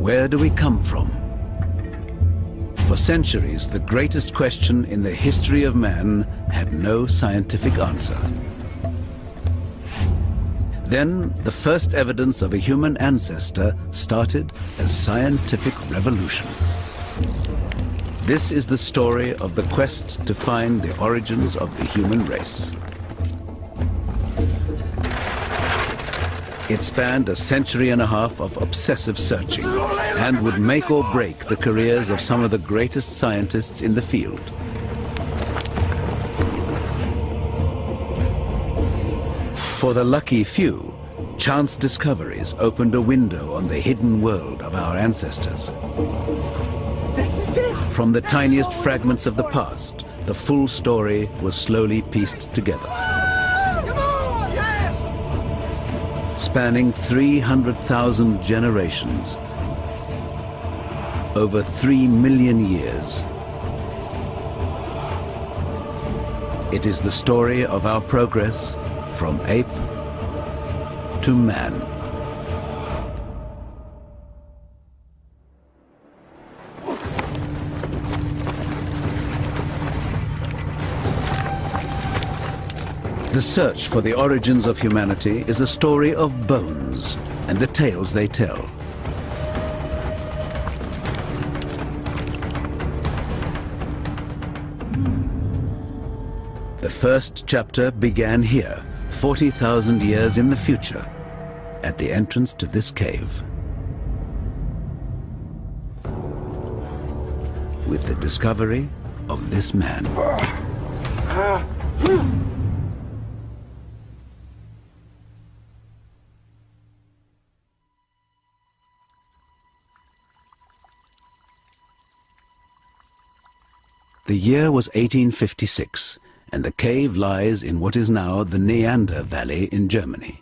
Where do we come from? For centuries, the greatest question in the history of man had no scientific answer. Then, the first evidence of a human ancestor started a scientific revolution. This is the story of the quest to find the origins of the human race. It spanned a century and a half of obsessive searching and would make or break the careers of some of the greatest scientists in the field. For the lucky few, chance discoveries opened a window on the hidden world of our ancestors. This is it! From the tiniest fragments of the past, the full story was slowly pieced together. Spanning 300,000 generations, over 3 million years. It is the story of our progress from ape to man. The search for the origins of humanity is a story of bones and the tales they tell. The first chapter began here, 40,000 years in the future, at the entrance to this cave. With the discovery of this man. The year was 1856, and the cave lies in what is now the Neander Valley in Germany.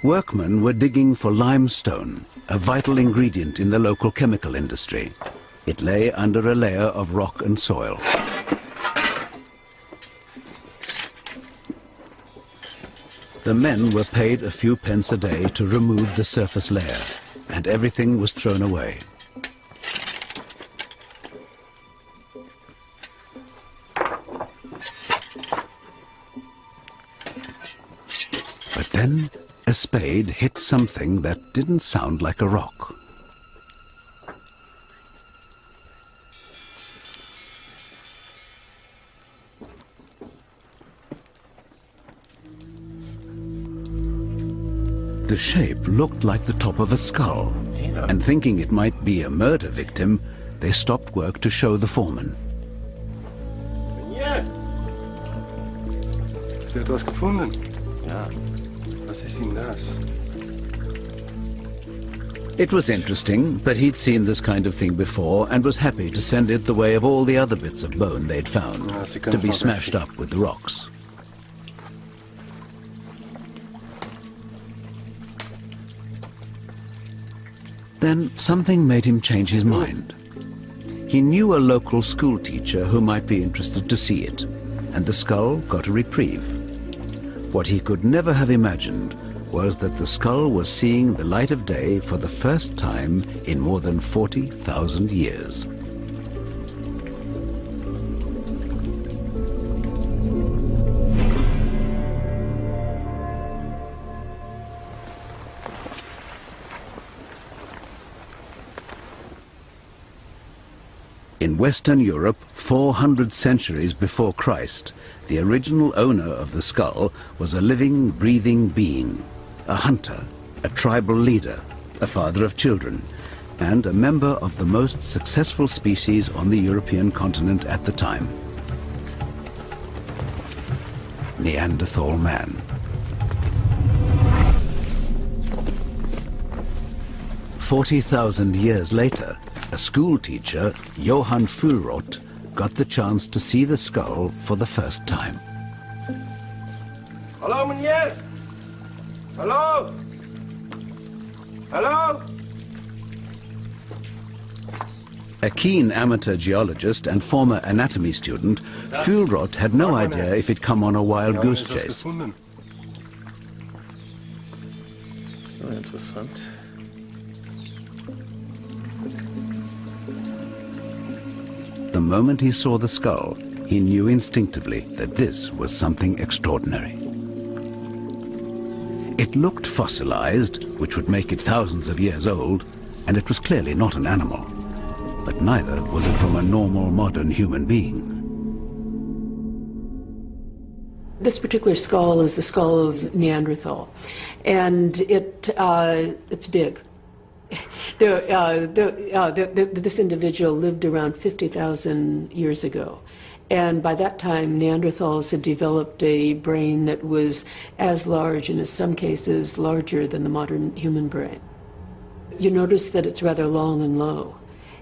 Workmen were digging for limestone, a vital ingredient in the local chemical industry. It lay under a layer of rock and soil. The men were paid a few pence a day to remove the surface layer, and everything was thrown away. But then a spade hit something that didn't sound like a rock. The shape looked like the top of a skull, and thinking it might be a murder victim, they stopped work to show the foreman. Hast du etwas gefunden? Ja. Was ist denn das? It was interesting, but he'd seen this kind of thing before and was happy to send it the way of all the other bits of bone they'd found, to be smashed up with the rocks. Then something made him change his mind. He knew a local school teacher who might be interested to see it, and the skull got a reprieve. What he could never have imagined was that the skull was seeing the light of day for the first time in more than 40,000 years. In Western Europe, 400 centuries before Christ, the original owner of the skull was a living, breathing being, a hunter, a tribal leader, a father of children, and a member of the most successful species on the European continent at the time. Neanderthal man. "40,000 years later, a school teacher, Johann Fuhlrott, got the chance to see the skull for the first time. Hallo meneer! Hallo! Hallo! A keen amateur geologist and former anatomy student, Fuhlrott had no idea if he'd come on a wild goose chase. Interessant. The moment he saw the skull, he knew instinctively that this was something extraordinary. It looked fossilized, which would make it thousands of years old, and it was clearly not an animal. But neither was it from a normal modern human being. This particular skull is the skull of Neanderthal, and it's big. This individual lived around 50,000 years ago, and by that time Neanderthals had developed a brain that was as large, and in some cases larger, than the modern human brain. You notice that it's rather long and low,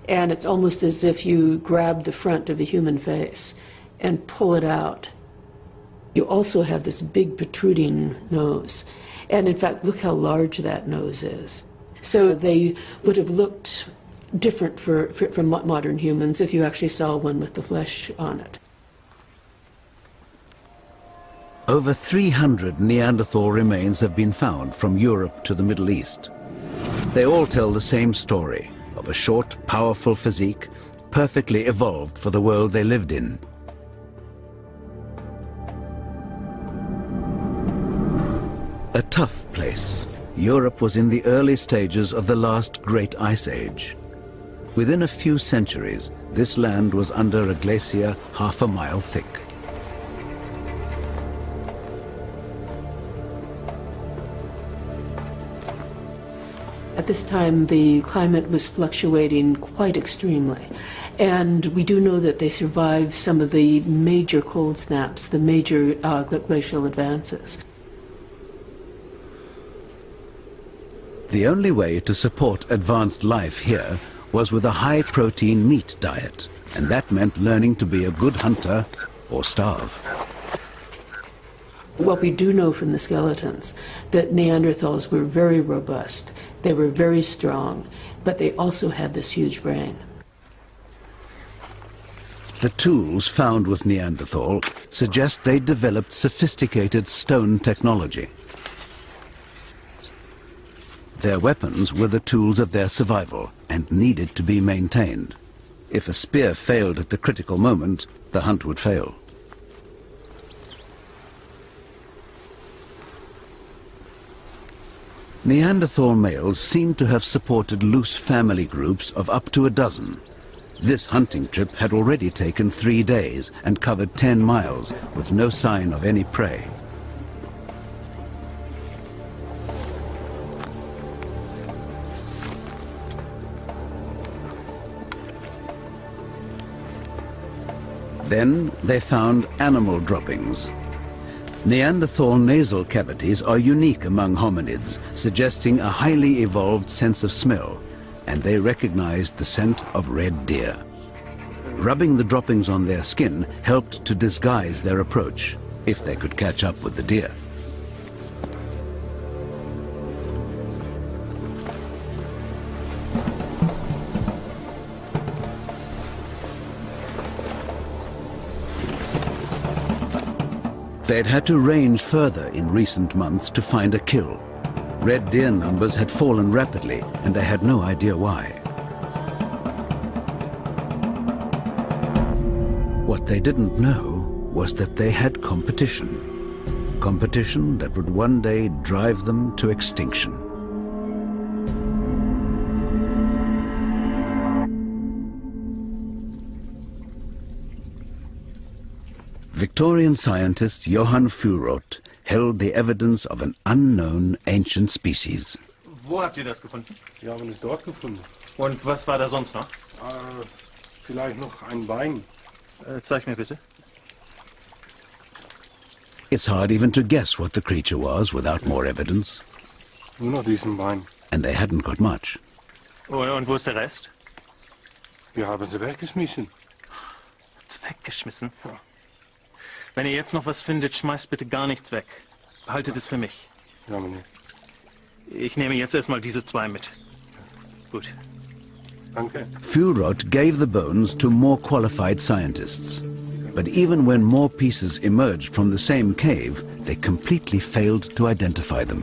and it's almost as if you grab the front of a human face and pull it out. You also have this big protruding nose, and in fact, look how large that nose is. So they would have looked different from modern humans if you actually saw one with the flesh on it. Over 300 Neanderthal remains have been found from Europe to the Middle East. They all tell the same story of a short, powerful physique, perfectly evolved for the world they lived in. A tough place. Europe was in the early stages of the last great ice age. Within a few centuries, this land was under a glacier half a mile thick. At this time, the climate was fluctuating quite extremely, and we do know that they survived some of the major cold snaps, the major glacial advances. The only way to support advanced life here was with a high-protein meat diet, and that meant learning to be a good hunter or starve. What we do know from the skeletons, that Neanderthals were very robust, they were very strong, but they also had this huge brain. The tools found with Neanderthal suggest they developed sophisticated stone technology. Their weapons were the tools of their survival and needed to be maintained. If a spear failed at the critical moment, the hunt would fail. Neanderthal males seem to have supported loose family groups of up to a dozen. This hunting trip had already taken 3 days and covered 10 miles with no sign of any prey. Then they found animal droppings. Neanderthal nasal cavities are unique among hominids, suggesting a highly evolved sense of smell, and they recognized the scent of red deer. Rubbing the droppings on their skin helped to disguise their approach, if they could catch up with the deer. They'd had to range further in recent months to find a kill. Red deer numbers had fallen rapidly, and they had no idea why. What they didn't know was that they had competition. Competition that would one day drive them to extinction. Victorian scientist Johann Fuhlrott held the evidence of an unknown ancient species. Wo habt ihr das gefunden? Wir haben es dort gefunden. Und was war da sonst noch? Vielleicht noch ein Bein. Zeig mir bitte. It's hard even to guess what the creature was without more evidence. Nur noch diesen Bein. And they hadn't got much. Und wo ist der Rest? Wir haben sie weggeschmissen. Hat's weggeschmissen? Ja. Wenn ihr jetzt noch was findet, schmeißt bitte gar nichts weg. Behaltet es für mich. Ja, meneer. Ich nehme jetzt erstmal diese 2 mit. Gut. Danke. Fuhlrott gave the bones to more qualified scientists. But even when more pieces emerged from the same cave, they completely failed to identify them.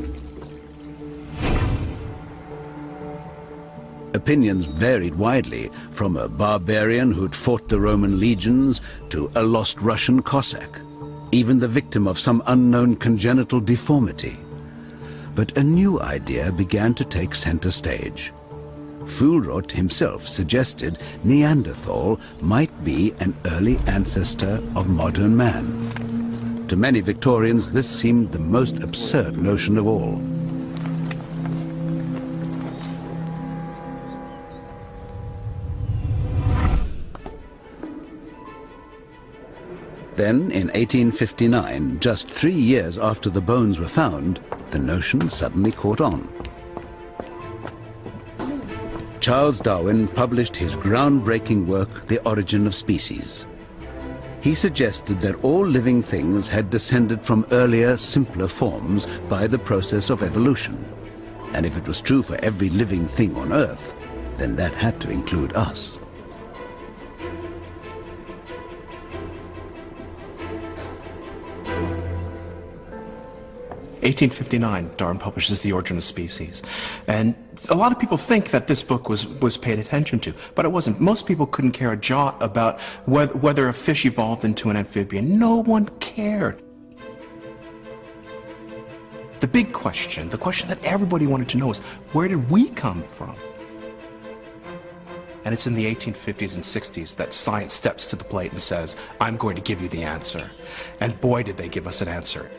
opinions varied widely, from a barbarian who'd fought the Roman legions to a lost Russian Cossack, even the victim of some unknown congenital deformity. But a new idea began to take center stage. Fuhlrott himself suggested Neanderthal might be an early ancestor of modern man. To many Victorians, this seemed the most absurd notion of all. Then, in 1859, just 3 years after the bones were found, the notion suddenly caught on. Charles Darwin published his groundbreaking work, The Origin of Species. He suggested that all living things had descended from earlier, simpler forms by the process of evolution. And if it was true for every living thing on Earth, then that had to include us. In 1859, Darwin publishes The Origin of Species. And a lot of people think that this book was paid attention to, but it wasn't. Most people couldn't care a jot about whether a fish evolved into an amphibian. No one cared. The big question, the question that everybody wanted to know is, where did we come from? And it's in the 1850s and 60s that science steps to the plate and says, I'm going to give you the answer. And boy, did they give us an answer.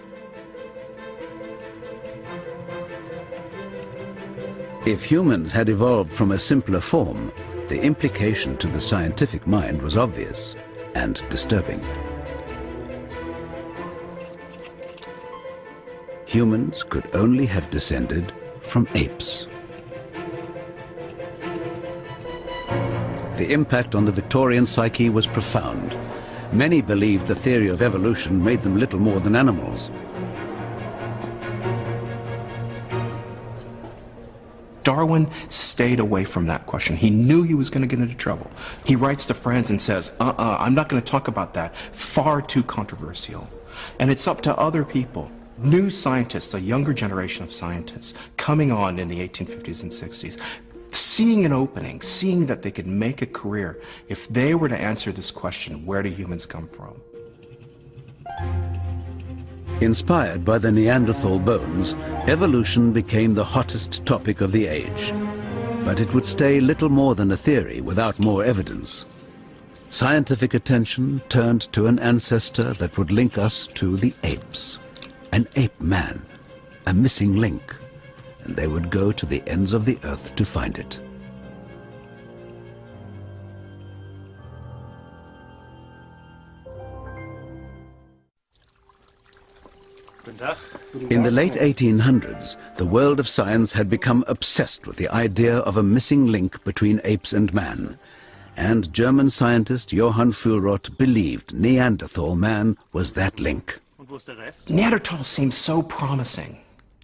If humans had evolved from a simpler form, the implication to the scientific mind was obvious and disturbing. Humans could only have descended from apes. The impact on the Victorian psyche was profound. Many believed the theory of evolution made them little more than animals. Darwin stayed away from that question. He knew he was going to get into trouble. He writes to friends and says, I'm not going to talk about that. Far too controversial. And it's up to other people, new scientists, a younger generation of scientists, coming on in the 1850s and 60s, seeing an opening, seeing that they could make a career if they were to answer this question, where do humans come from? Inspired by the Neanderthal bones, evolution became the hottest topic of the age. But it would stay little more than a theory without more evidence. Scientific attention turned to an ancestor that would link us to the apes. An ape man, a missing link, and they would go to the ends of the earth to find it. In the late 1800s, the world of science had become obsessed with the idea of a missing link between apes and man. And German scientist Johann Fuhlrott believed Neanderthal man was that link. Neanderthal seems so promising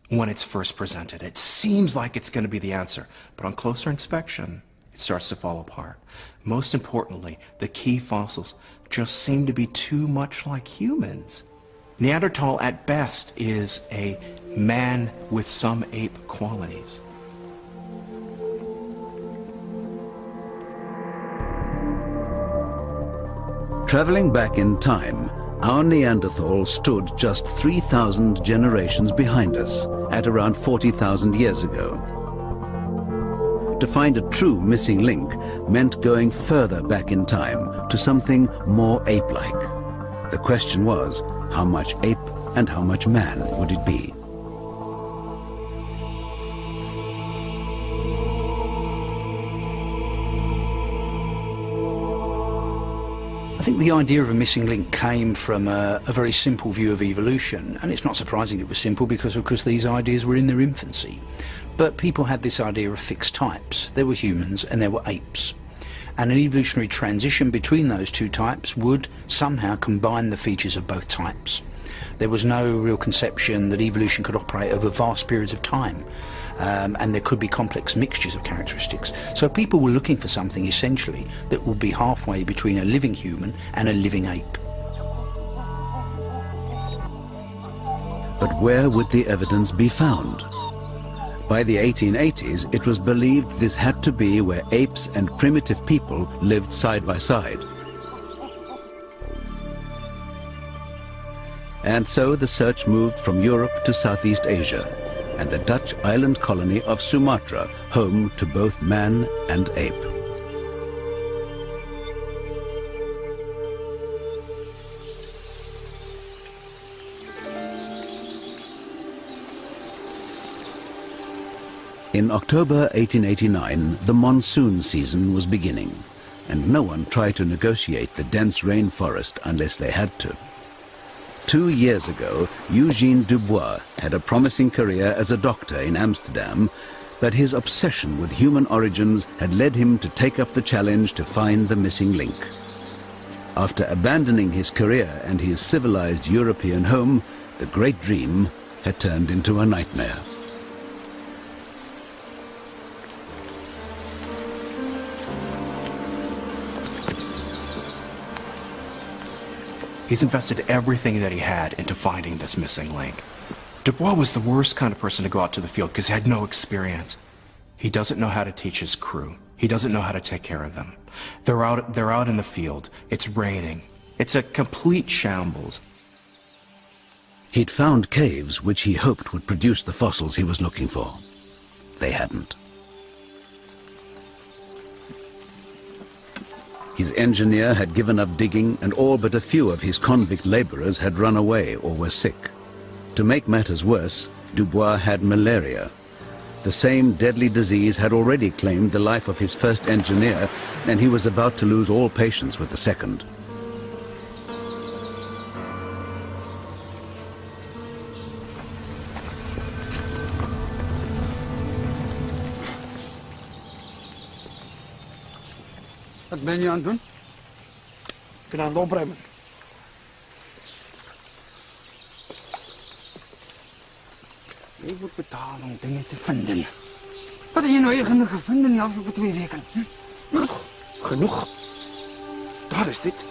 when it's first presented. It seems like it's going to be the answer. But on closer inspection, it starts to fall apart. Most importantly, the key fossils just seem to be too much like humans. Neanderthal, at best, is a man with some ape qualities. Traveling back in time, our Neanderthal stood just 3,000 generations behind us, at around 40,000 years ago. To find a true missing link meant going further back in time, to something more ape-like. The question was, how much ape and how much man would it be? I think the idea of a missing link came from a very simple view of evolution, and it's not surprising it was simple because, of course, these ideas were in their infancy. But people had this idea of fixed types. There were humans and there were apes. And an evolutionary transition between those two types would somehow combine the features of both types. There was no real conception that evolution could operate over vast periods of time, and there could be complex mixtures of characteristics. So people were looking for something essentially that would be halfway between a living human and a living ape. But where would the evidence be found? By the 1880s, it was believed this had to be where apes and primitive people lived side by side. And so the search moved from Europe to Southeast Asia and the Dutch island colony of Sumatra, home to both man and ape. In October 1889, the monsoon season was beginning, and no one tried to negotiate the dense rainforest unless they had to. 2 years ago, Eugene Dubois had a promising career as a doctor in Amsterdam, but his obsession with human origins had led him to take up the challenge to find the missing link. After abandoning his career and his civilized European home, the great dream had turned into a nightmare. He's invested everything that he had into finding this missing link. Dubois was the worst kind of person to go out to the field because he had no experience. He doesn't know how to teach his crew. He doesn't know how to take care of them. They're out in the field. It's raining. It's a complete shambles. He'd found caves which he hoped would produce the fossils he was looking for. They hadn't. His engineer had given up digging, and all but a few of his convict laborers had run away or were sick. To make matters worse, Dubois had malaria. The same deadly disease had already claimed the life of his first engineer, and he was about to lose all patience with the second. Wat ben je aan het doen? Ik ben aan het opruimen. Ik moet betalen om dingen te vinden. Wat heb je nou eigenlijk gevonden in de afgelopen 2 weken? Hm? Genoeg. Daar is dit.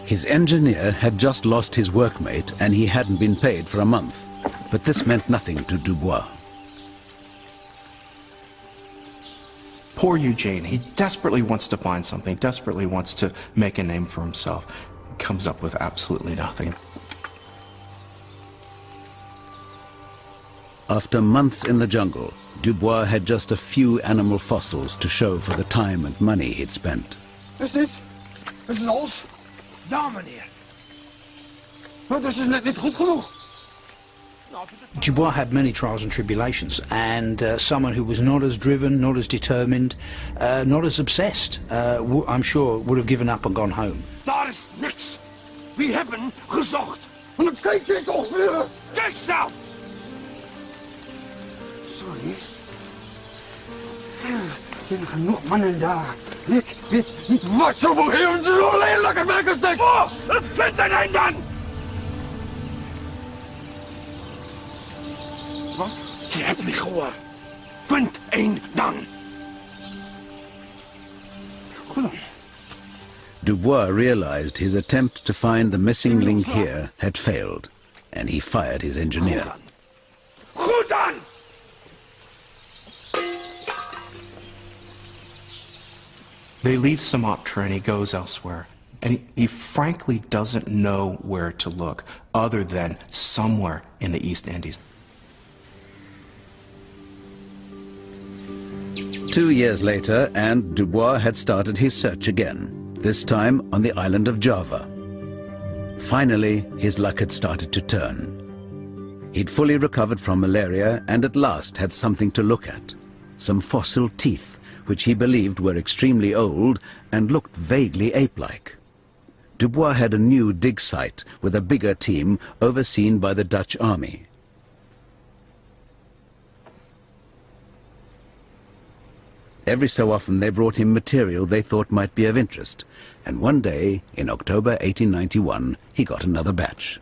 His engineer had just lost his workmate and he hadn't been paid for a month. But this meant nothing to Dubois. Poor Eugene, he desperately wants to find something, desperately wants to make a name for himself. He comes up with absolutely nothing. After months in the jungle, Dubois had just a few animal fossils to show for the time and money he'd spent. Is dit? Is het alles? Ja, meneer. Maar dat is net niet goed genoeg. Dubois had many trials and tribulations, and someone who was not as driven, not as determined, not as obsessed, I'm sure would have given up and gone home. Daar is niks. We hebben gezocht. En dan kijk je toch weer. Kijk zelf. Sorry. Er zijn genoeg mannen daar. Ik weet niet wat ze voor heel zo lelijke werkers denken. Oh, vind er een dan! Wat? Je hebt me gehoord. Vind een dan. Goed dan. Dubois realized his attempt to find the missing link here had failed, and he fired his engineer. Goed dan! They leave Sumatra and he goes elsewhere. And he frankly doesn't know where to look other than somewhere in the East Indies. 2 years later, and Dubois had started his search again, this time on the island of Java. Finally, his luck had started to turn. He'd fully recovered from malaria and at last had something to look at. Some fossil teeth, which he believed were extremely old and looked vaguely ape-like. Dubois had a new dig site with a bigger team overseen by the Dutch army. Every so often they brought him material they thought might be of interest, and one day, in October 1891, he got another batch.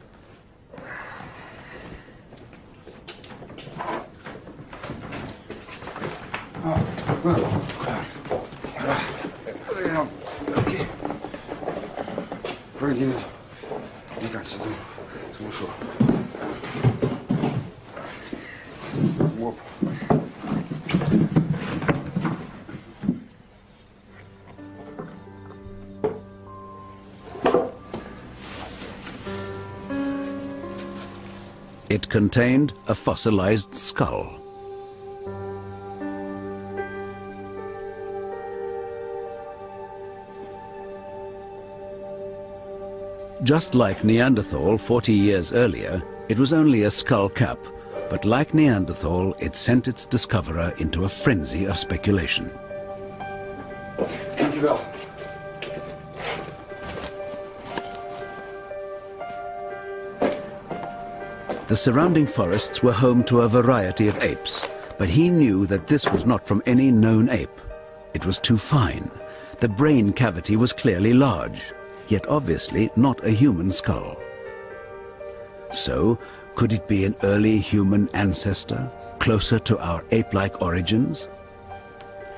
Whoop. It contained a fossilized skull. Just like Neanderthal 40 years earlier, it was only a skull cap, but like Neanderthal, it sent its discoverer into a frenzy of speculation. Dankjewel. The surrounding forests were home to a variety of apes, but he knew that this was not from any known ape. It was too fine. The brain cavity was clearly large, yet obviously not a human skull. So, could it be an early human ancestor, closer to our ape-like origins?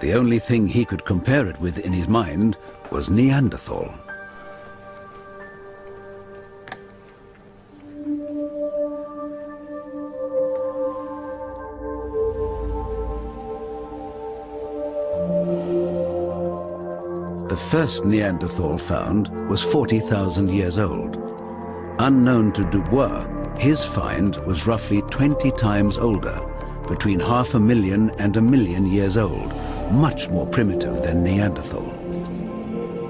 The only thing he could compare it with in his mind was Neanderthal. The first Neanderthal found was 40,000 years old. Unknown to Dubois, his find was roughly 20 times older, between 500,000 and 1 million years old, much more primitive than Neanderthal.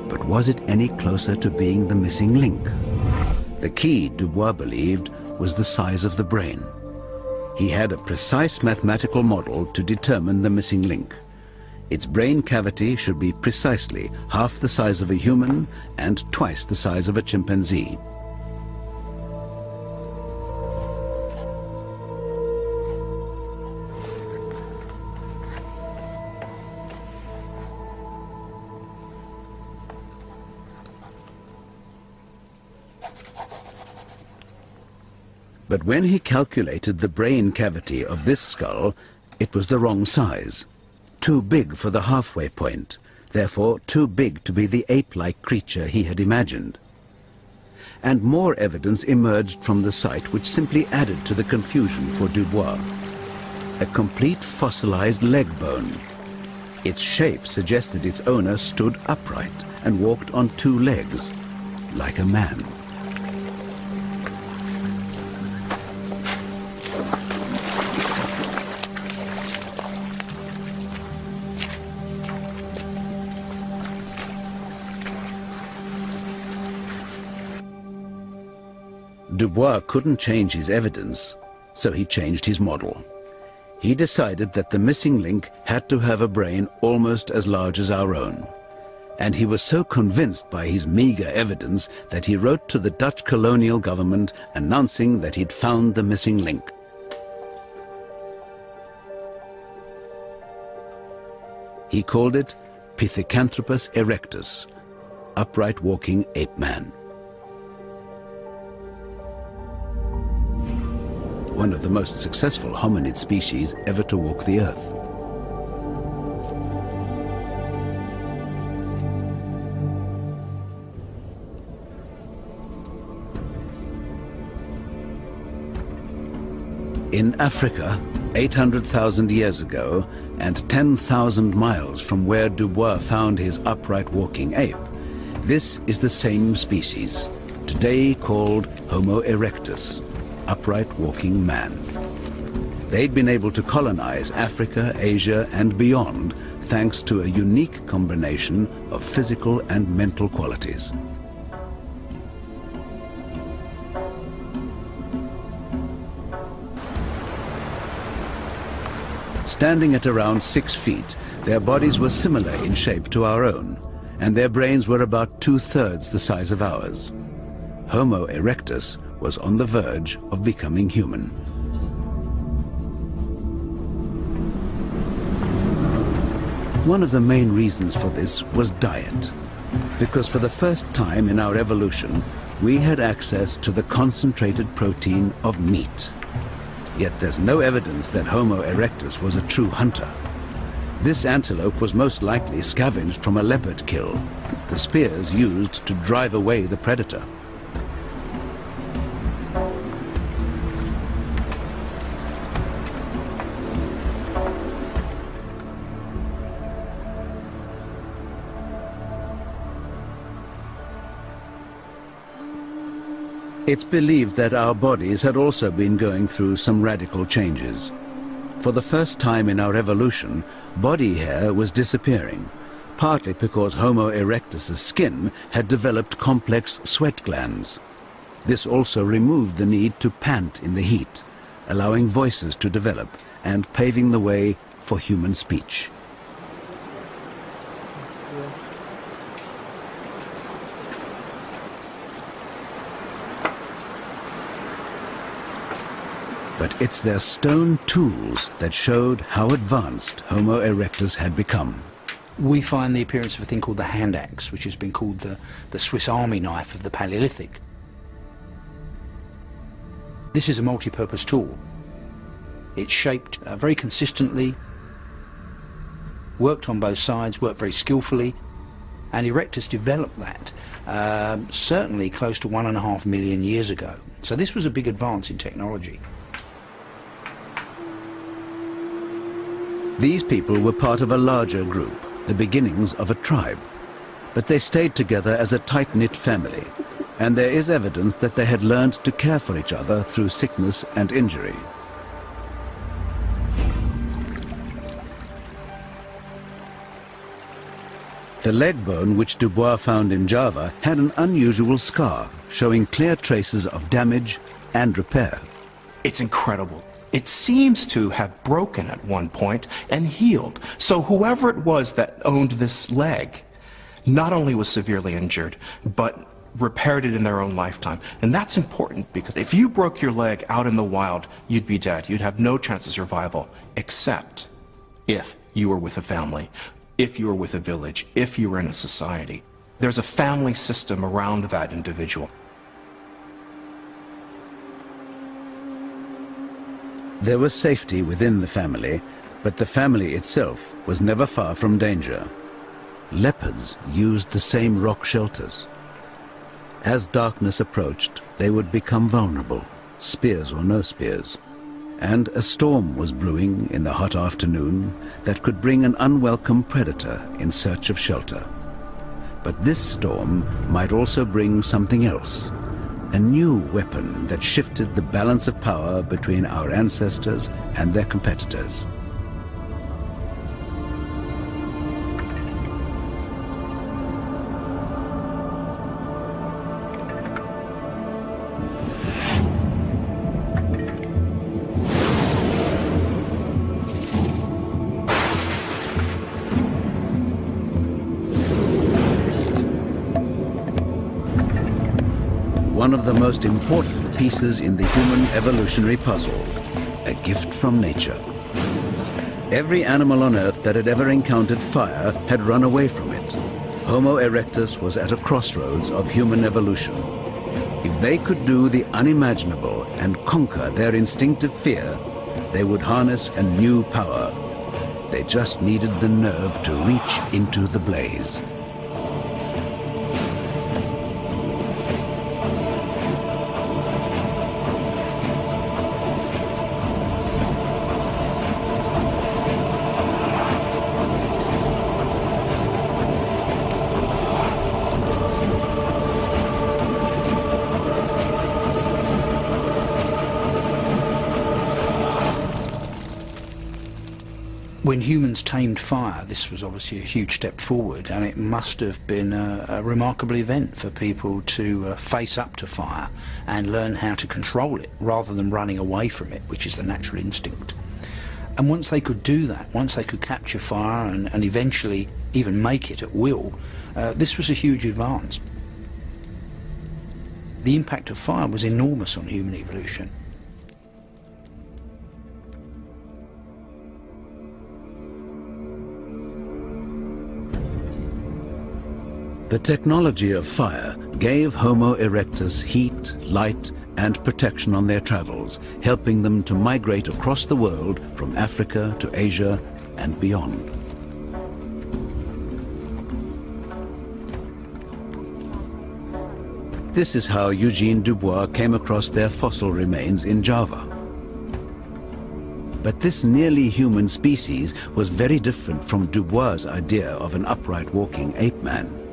But was it any closer to being the missing link? The key, Dubois believed, was the size of the brain. He had a precise mathematical model to determine the missing link. Its brain cavity should be precisely half the size of a human and twice the size of a chimpanzee. But when he calculated the brain cavity of this skull, it was the wrong size. Too big for the halfway point, therefore too big to be the ape-like creature he had imagined. And more evidence emerged from the site which simply added to the confusion for Dubois. A complete fossilized leg bone. Its shape suggested its owner stood upright and walked on two legs, like a man. Dubois couldn't change his evidence, so he changed his model. He decided that the missing link had to have a brain almost as large as our own. And he was so convinced by his meager evidence that he wrote to the Dutch colonial government announcing that he'd found the missing link. He called it Pithecanthropus erectus, upright walking ape man. One of the most successful hominid species ever to walk the earth. In Africa, 800,000 years ago, and 10,000 miles from where Dubois found his upright walking ape, this is the same species, today called Homo erectus, upright walking man. They'd been able to colonize Africa, Asia, and beyond thanks to a unique combination of physical and mental qualities. Standing at around 6 feet, their bodies were similar in shape to our own, and their brains were about 2/3 the size of ours. Homo erectus was on the verge of becoming human. One of the main reasons for this was diet, because for the first time in our evolution, we had access to the concentrated protein of meat. Yet there's no evidence that Homo erectus was a true hunter. This antelope was most likely scavenged from a leopard kill, the spears used to drive away the predator. It's believed that our bodies had also been going through some radical changes. For the first time in our evolution, body hair was disappearing, partly because Homo erectus' skin had developed complex sweat glands. This also removed the need to pant in the heat, allowing voices to develop and paving the way for human speech. But it's their stone tools that showed how advanced Homo erectus had become. We find the appearance of a thing called the hand axe, which has been called the Swiss Army knife of the Paleolithic. This is a multi-purpose tool. It's shaped very consistently, worked on both sides, worked very skillfully, and Erectus developed that certainly close to 1.5 million years ago. So this was a big advance in technology. These people were part of a larger group, the beginnings of a tribe. But they stayed together as a tight-knit family, and there is evidence that they had learned to care for each other through sickness and injury. The leg bone which Dubois found in Java had an unusual scar, showing clear traces of damage and repair. It's incredible. It seems to have broken at one point and healed. So whoever it was that owned this leg not only was severely injured, but repaired it in their own lifetime. And that's important because if you broke your leg out in the wild, you'd be dead. You'd have no chance of survival, except if you were with a family, if you were with a village, if you were in a society. There's a family system around that individual. There was safety within the family, but the family itself was never far from danger. Leopards used the same rock shelters. As darkness approached, they would become vulnerable, spears or no spears. And a storm was brewing in the hot afternoon that could bring an unwelcome predator in search of shelter. But this storm might also bring something else. A new weapon that shifted the balance of power between our ancestors and their competitors. One of the most important pieces in the human evolutionary puzzle, a gift from nature. Every animal on Earth that had ever encountered fire had run away from it. Homo erectus was at a crossroads of human evolution. If they could do the unimaginable and conquer their instinctive fear, they would harness a new power. They just needed the nerve to reach into the blaze. When humans tamed fire, this was obviously a huge step forward, and it must have been a remarkable event for people to face up to fire and learn how to control it rather than running away from it, which is the natural instinct. And once they could do that, once they could capture fire and eventually even make it at will, this was a huge advance. The impact of fire was enormous on human evolution. The technology of fire gave Homo erectus heat, light, and protection on their travels, helping them to migrate across the world from Africa to Asia and beyond. This is how Eugene Dubois came across their fossil remains in Java. But this nearly human species was very different from Dubois' idea of an upright walking ape man.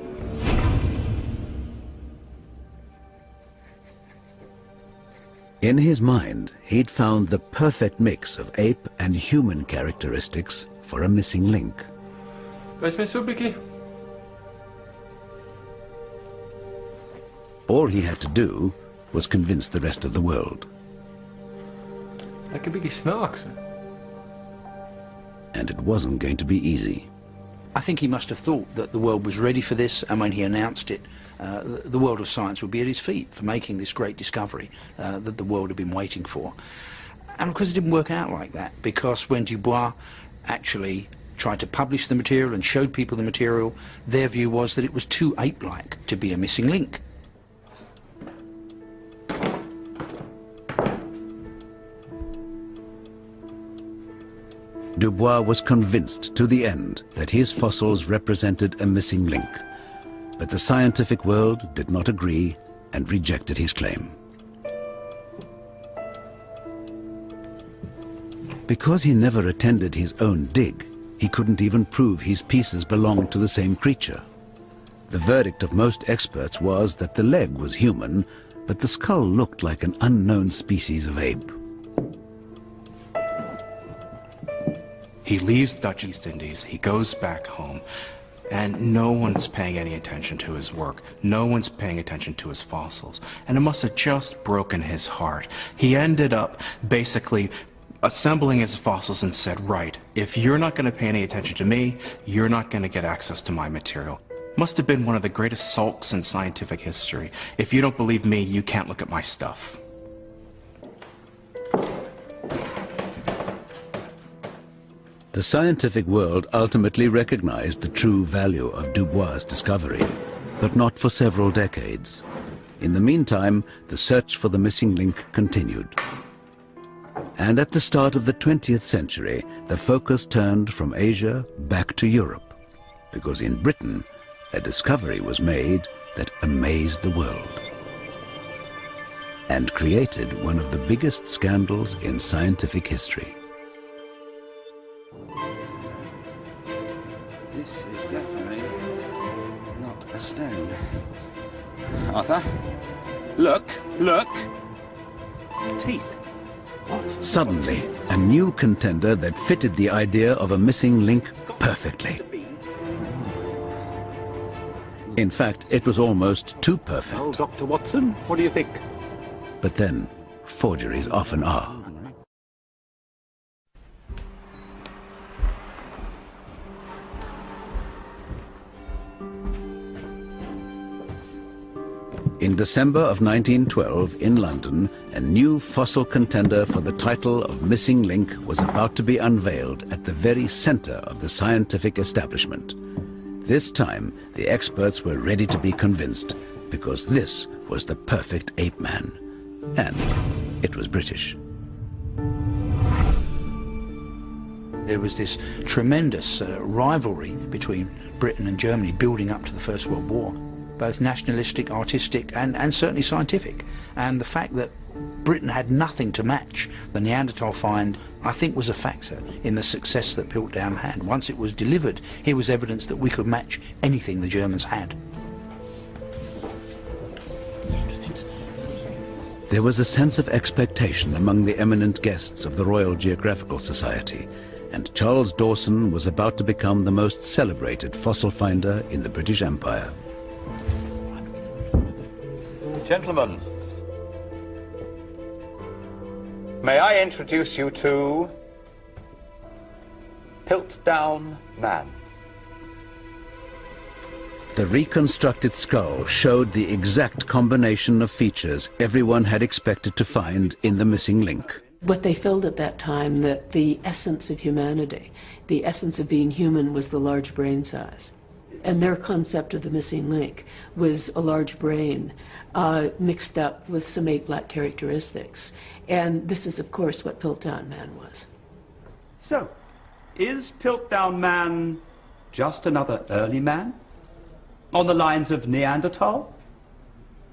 In his mind, he'd found the perfect mix of ape and human characteristics for a missing link. Wees my so 'n bietjie. All he had to do was convince the rest of the world. Ek 'n bietjie snaaks. And it wasn't going to be easy. I think he must have thought that the world was ready for this, and when he announced it, the world of science would be at his feet for making this great discovery that the world had been waiting for. And of course it didn't work out like that, because when Dubois actually tried to publish the material and showed people the material, their view was that it was too ape-like to be a missing link. Dubois was convinced to the end that his fossils represented a missing link, but the scientific world did not agree and rejected his claim. Because he never attended his own dig, he couldn't even prove his pieces belonged to the same creature. The verdict of most experts was that the leg was human, but the skull looked like an unknown species of ape. He leaves Dutch East Indies, he goes back home, and no one's paying any attention to his work. No one's paying attention to his fossils. And it must have just broken his heart. He ended up basically assembling his fossils and said, right, if you're not going to pay any attention to me, you're not going to get access to my material. Must have been one of the greatest sulks in scientific history. If you don't believe me, you can't look at my stuff. The scientific world ultimately recognized the true value of Dubois' discovery, but not for several decades. In the meantime, the search for the missing link continued. And at the start of the 20th century, the focus turned from Asia back to Europe, because in Britain, a discovery was made that amazed the world and created one of the biggest scandals in scientific history. This is definitely not a stone. Arthur, look, look. Teeth. What? Suddenly, a new contender that fitted the idea of a missing link perfectly. In fact, it was almost too perfect. Well, Dr. Watson, what do you think? But then, forgeries often are. In December of 1912, in London, a new fossil contender for the title of Missing Link was about to be unveiled at the very center of the scientific establishment. This time, the experts were ready to be convinced, because this was the perfect ape man. And it was British. There was this tremendous rivalry between Britain and Germany building up to the First World War, both nationalistic, artistic, and certainly scientific. And the fact that Britain had nothing to match the Neanderthal find, I think, was a factor in the success that Piltdown had. Once it was delivered, here was evidence that we could match anything the Germans had. There was a sense of expectation among the eminent guests of the Royal Geographical Society, and Charles Dawson was about to become the most celebrated fossil finder in the British Empire. Gentlemen, may I introduce you to Piltdown Man. The reconstructed skull showed the exact combination of features everyone had expected to find in the missing link. What they felt at that time, that the essence of humanity, the essence of being human, was the large brain size. And their concept of the missing link was a large brain mixed up with some ape-like characteristics. And this is, of course, what Piltdown Man was. So, is Piltdown Man just another early man? On the lines of Neanderthal?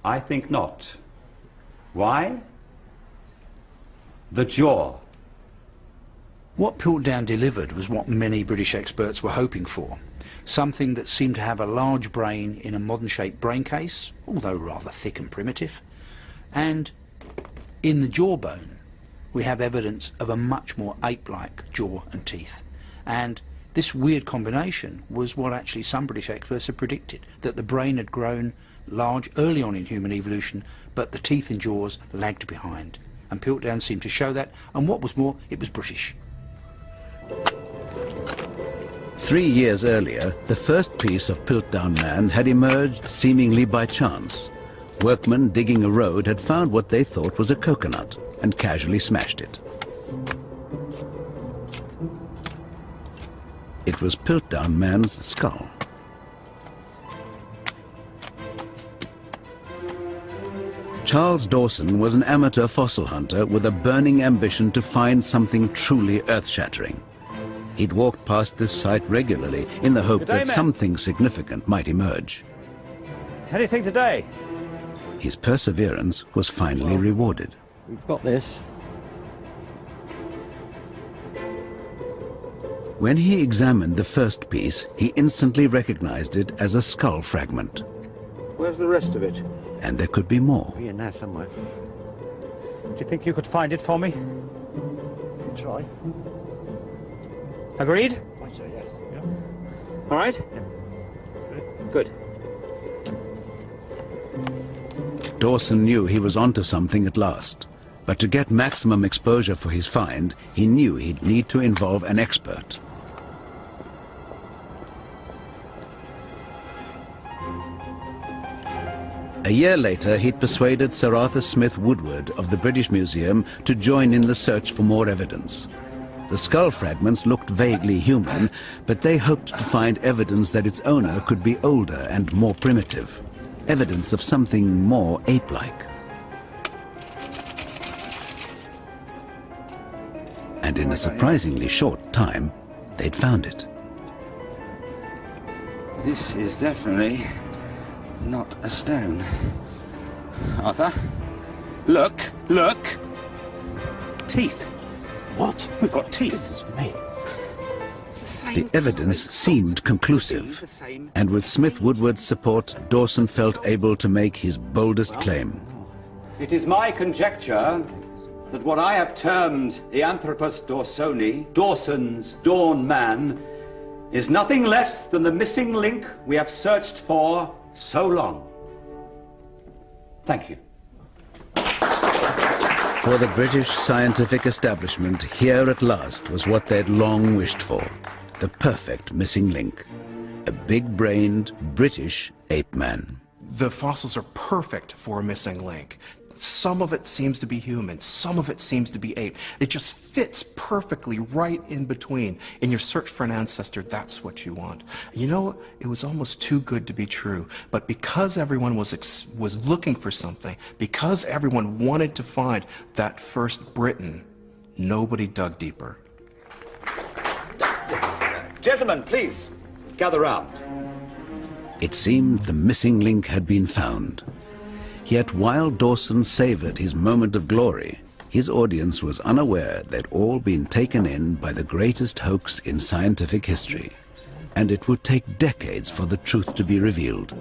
I think not. Why? The jaw. What Piltdown delivered was what many British experts were hoping for. Something that seemed to have a large brain in a modern-shaped brain case, although rather thick and primitive, and In the jawbone, we have evidence of a much more ape-like jaw and teeth. And this weird combination was what actually some British experts had predicted, that the brain had grown large early on in human evolution, but the teeth and jaws lagged behind. And Piltdown seemed to show that, and what was more, it was British. 3 years earlier, the first piece of Piltdown Man had emerged seemingly by chance. Workmen digging a road had found what they thought was a coconut and casually smashed it. It was Piltdown Man's skull. Charles Dawson was an amateur fossil hunter with a burning ambition to find something truly earth-shattering. He'd walked past this site regularly in the hope that something significant might emerge. Anything today? His perseverance was finally rewarded. We've got this. When he examined the first piece, he instantly recognized it as a skull fragment. Where's the rest of it? And there could be more. Be in there somewhere. Do you think you could find it for me? Try. Agreed? I say yes. Yeah. All right? Good. Dawson knew he was onto something at last. But to get maximum exposure for his find, he knew he'd need to involve an expert. A year later, he'd persuaded Sir Arthur Smith Woodward of the British Museum to join in the search for more evidence. The skull fragments looked vaguely human, but they hoped to find evidence that its owner could be older and more primitive. Evidence of something more ape-like. And in a surprisingly short time, they'd found it. This is definitely not a stone. Arthur, look, look. Teeth. What? We've got teeth. The evidence seemed conclusive, and with Smith Woodward's support, Dawson felt able to make his boldest claim. It is my conjecture that what I have termed the Anthropus dawsoni, Dawson's Dawn Man, is nothing less than the missing link we have searched for so long. Thank you. For the British scientific establishment, here at last was what they'd long wished for, the perfect missing link. A big-brained British ape man. The fossils are perfect for a missing link. Some of it seems to be human, some of it seems to be ape. It just fits perfectly right in between. In your search for an ancestor, that's what you want. You know, it was almost too good to be true, but because everyone was looking for something, because everyone wanted to find that first Briton, nobody dug deeper. Gentlemen, please, gather round. It seemed the missing link had been found. Yet while Dawson savored his moment of glory, his audience was unaware they'd all been taken in by the greatest hoax in scientific history, and it would take decades for the truth to be revealed.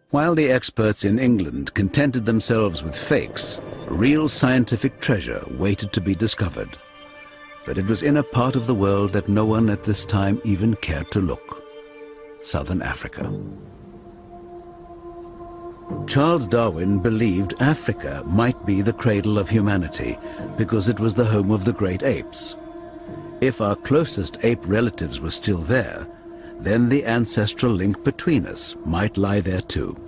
While the experts in England contented themselves with fakes, real scientific treasure waited to be discovered. But it was in a part of the world that no one at this time even cared to look. Southern Africa. Charles Darwin believed Africa might be the cradle of humanity because it was the home of the great apes. If our closest ape relatives were still there, then the ancestral link between us might lie there too.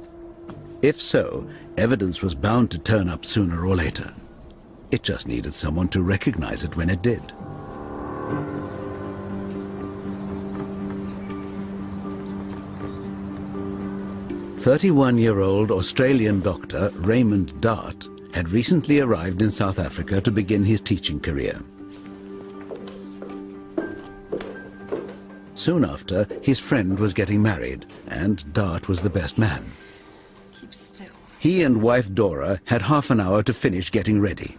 If so, evidence was bound to turn up sooner or later. It just needed someone to recognize it when it did. "31-year-old Australian doctor Raymond Dart had recently arrived in South Africa to begin his teaching career. Soon after, his friend was getting married, and Dart was the best man. Keep still. He and wife Dora had half an hour to finish getting ready.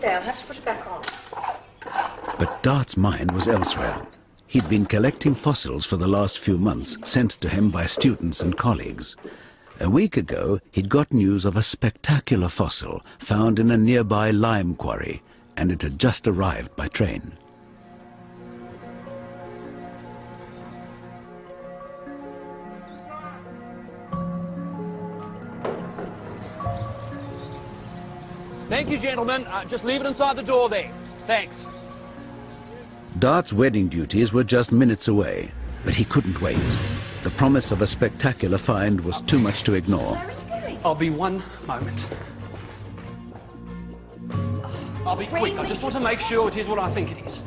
say, I'll have to put it back on. But Dart's mind was elsewhere. He'd been collecting fossils for the last few months, sent to him by students and colleagues. A week ago, he'd got news of a spectacular fossil found in a nearby lime quarry, and it had just arrived by train. Thank you, gentlemen. Just leave it inside the door there. Thanks. Dart's wedding duties were just minutes away, but he couldn't wait. The promise of a spectacular find was too much to ignore. I'll be one moment. I'll be quick. I just want to make sure it is what I think it is.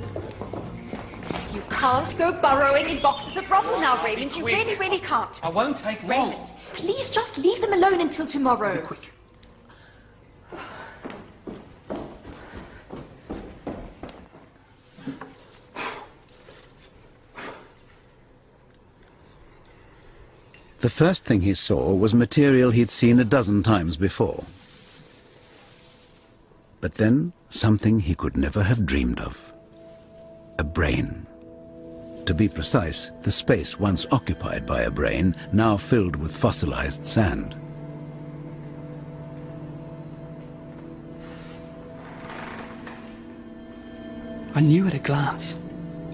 You can't go burrowing in boxes of rubble now, Raymond. You really, really can't. I won't take long. Raymond, please just leave them alone until tomorrow. Be quick. The first thing he saw was material he'd seen a dozen times before. But then, something he could never have dreamed of. A brain. To be precise, the space once occupied by a brain, now filled with fossilized sand. I knew at a glance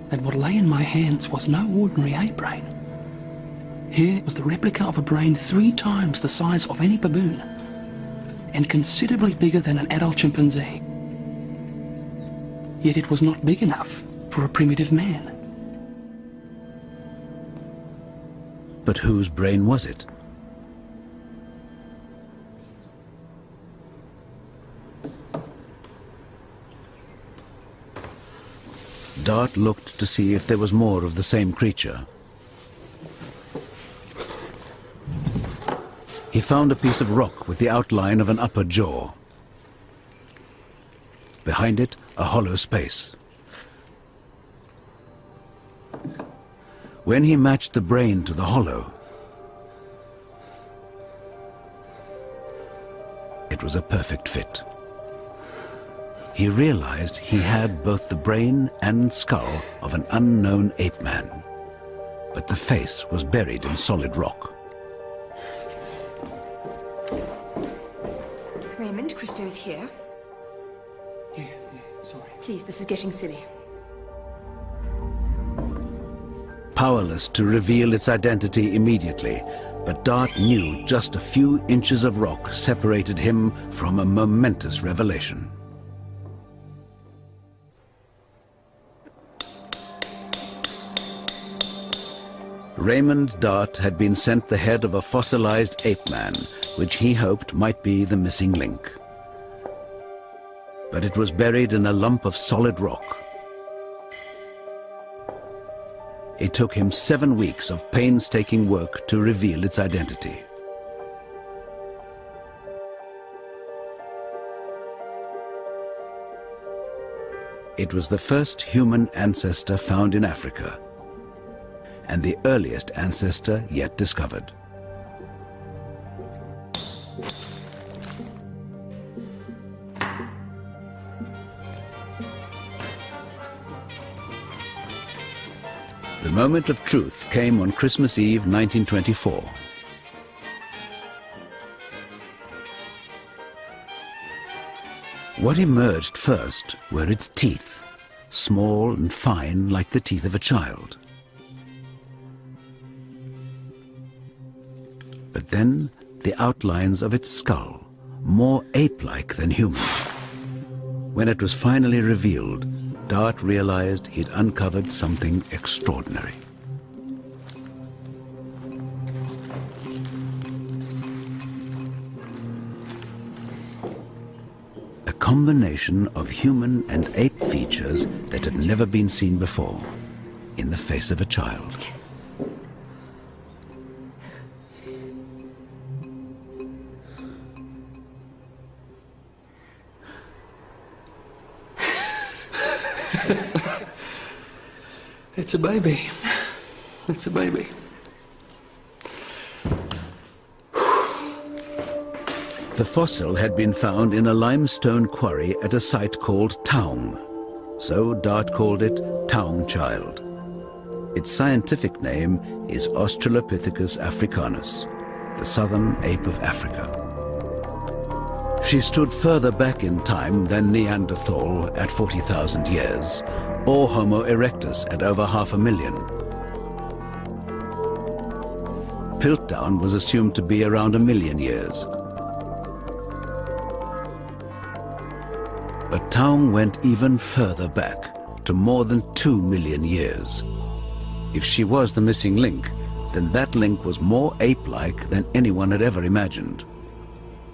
that what lay in my hands was no ordinary ape brain. Here was the replica of a brain 3 times the size of any baboon, and considerably bigger than an adult chimpanzee. Yet it was not big enough for a primitive man. But whose brain was it? Dart looked to see if there was more of the same creature. He found a piece of rock with the outline of an upper jaw. Behind it, a hollow space. When he matched the brain to the hollow, it was a perfect fit. He realized he had both the brain and skull of an unknown ape man, but the face was buried in solid rock. Raymond, Christo is here. Yeah, sorry. Please, this is getting silly. Powerless to reveal its identity immediately, but Dart knew just a few inches of rock separated him from a momentous revelation. Raymond Dart had been sent the head of a fossilized ape man, which he hoped might be the missing link. But it was buried in a lump of solid rock. It took him 7 weeks of painstaking work to reveal its identity. It was the first human ancestor found in Africa, and the earliest ancestor yet discovered. The moment of truth came on Christmas Eve, 1924. What emerged first were its teeth, small and fine like the teeth of a child. But then the outlines of its skull, more ape-like than human. When it was finally revealed, Dart realized he'd uncovered something extraordinary. A combination of human and ape features that had never been seen before in the face of a child. It's a baby. It's a baby. The fossil had been found in a limestone quarry at a site called Taung, so Dart called it Taung Child. Its scientific name is Australopithecus africanus, the southern ape of Africa. She stood further back in time than Neanderthal at 40,000 years, or Homo erectus at over 500,000. Piltdown was assumed to be around 1 million years. But Taung went even further back, to more than 2 million years. If she was the missing link, then that link was more ape-like than anyone had ever imagined.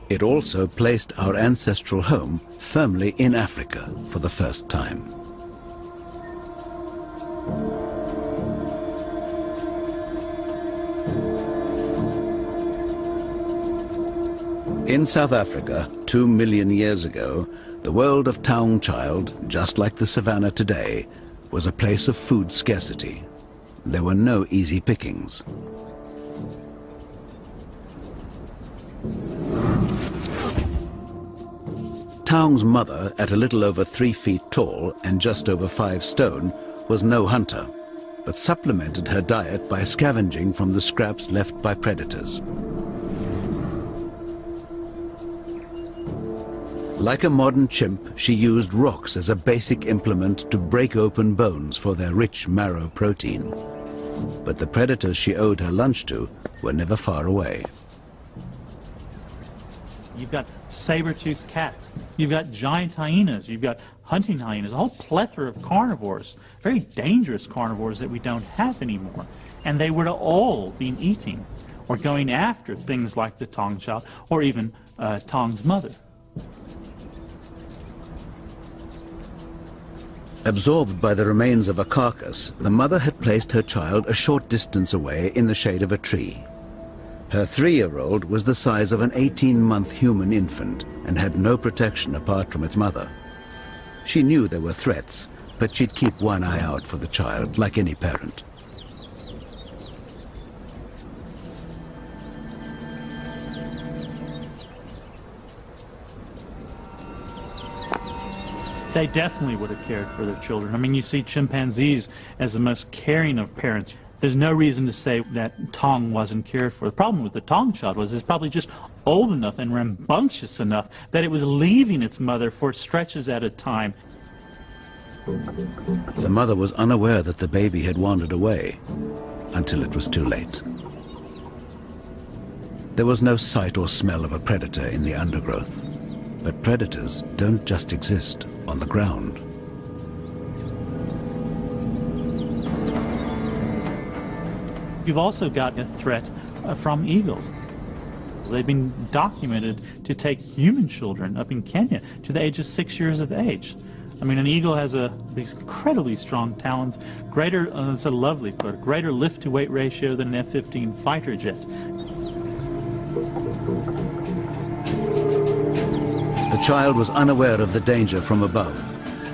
It also placed our ancestral home firmly in Africa for the first time. In South Africa, 2 million years ago, the world of Taung Child, just like the savannah today, was a place of food scarcity. There were no easy pickings. Taung's mother, at a little over 3 feet tall and just over 5 stone, was no hunter, but supplemented her diet by scavenging from the scraps left by predators. Like a modern chimp, she used rocks as a basic implement to break open bones for their rich marrow protein. But the predators she owed her lunch to were never far away. You've got saber-toothed cats, you've got giant hyenas, you've got hunting hyenas, a whole plethora of carnivores, very dangerous carnivores that we don't have anymore. And they would have all been eating or going after things like the Taung Child or even Taung's mother. Absorbed by the remains of a carcass, the mother had placed her child a short distance away in the shade of a tree. Her 3-year-old was the size of an 18-month human infant and had no protection apart from its mother. She knew there were threats, but she'd keep one eye out for the child, like any parent. They definitely would have cared for their children. I mean, you see chimpanzees as the most caring of parents. There's no reason to say that Taung wasn't cared for. The problem with the Taung Child was it's probably just old enough and rambunctious enough that it was leaving its mother for stretches at a time. The mother was unaware that the baby had wandered away until it was too late. There was no sight or smell of a predator in the undergrowth. But predators don't just exist on the ground. You've also got a threat from eagles. They've been documented to take human children up in Kenya to the age of 6 years of age. I mean, an eagle has these incredibly strong talons, greater, it's a lovely quote, greater lift-to-weight ratio than an F-15 fighter jet. The child was unaware of the danger from above.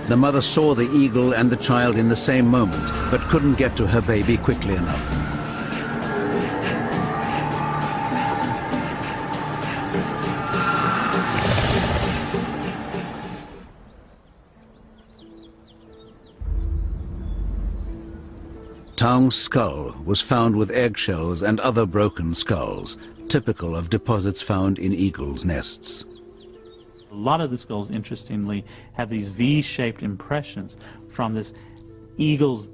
The mother saw the eagle and the child in the same moment, but couldn't get to her baby quickly enough. Taung's skull was found with eggshells and other broken skulls, typical of deposits found in eagles' nests. A lot of the skulls, interestingly, have these V-shaped impressions from this eagle's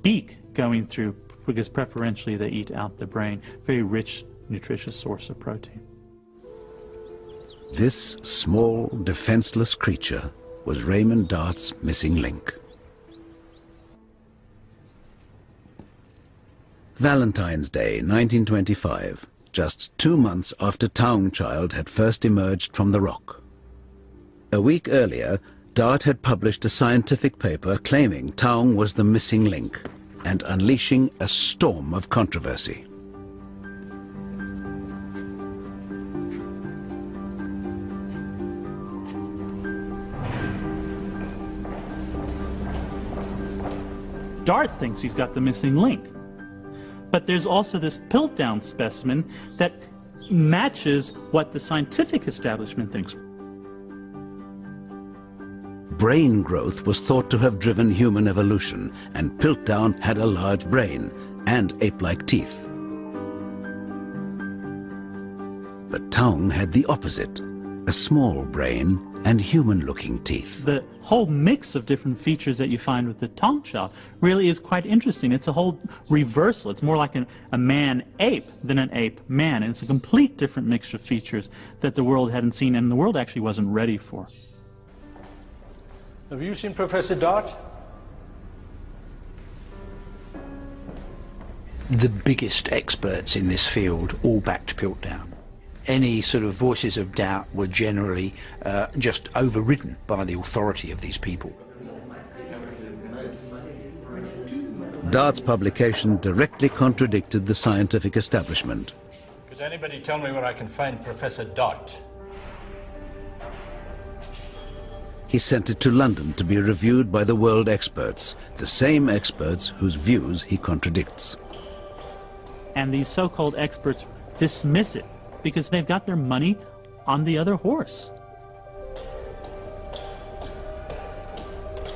beak going through, because preferentially they eat out the brain. Very rich, nutritious source of protein. This small, defenseless creature was Raymond Dart's missing link. Valentine's Day, 1925, just 2 months after Taung Child had first emerged from the rock. A week earlier, Dart had published a scientific paper claiming Taung was the missing link and unleashing a storm of controversy. Dart thinks he's got the missing link. But there's also this Piltdown specimen that matches what the scientific establishment thinks. Brain growth was thought to have driven human evolution, and Piltdown had a large brain and ape-like teeth. But Taung had the opposite, a small brain and human-looking teeth. The whole mix of different features that you find with the Taung child really is quite interesting. It's a whole reversal. It's more like a man-ape than an ape-man. And it's a complete different mixture of features that the world hadn't seen and the world actually wasn't ready for. Have you seen Professor Dart? The biggest experts in this field all backed Piltdown. Any sort of voices of doubt were generally just overridden by the authority of these people. Dart's publication directly contradicted the scientific establishment. Could anybody tell me where I can find Professor Dart? He sent it to London to be reviewed by the world experts, the same experts whose views he contradicts. And these so-called experts dismiss it because they've got their money on the other horse.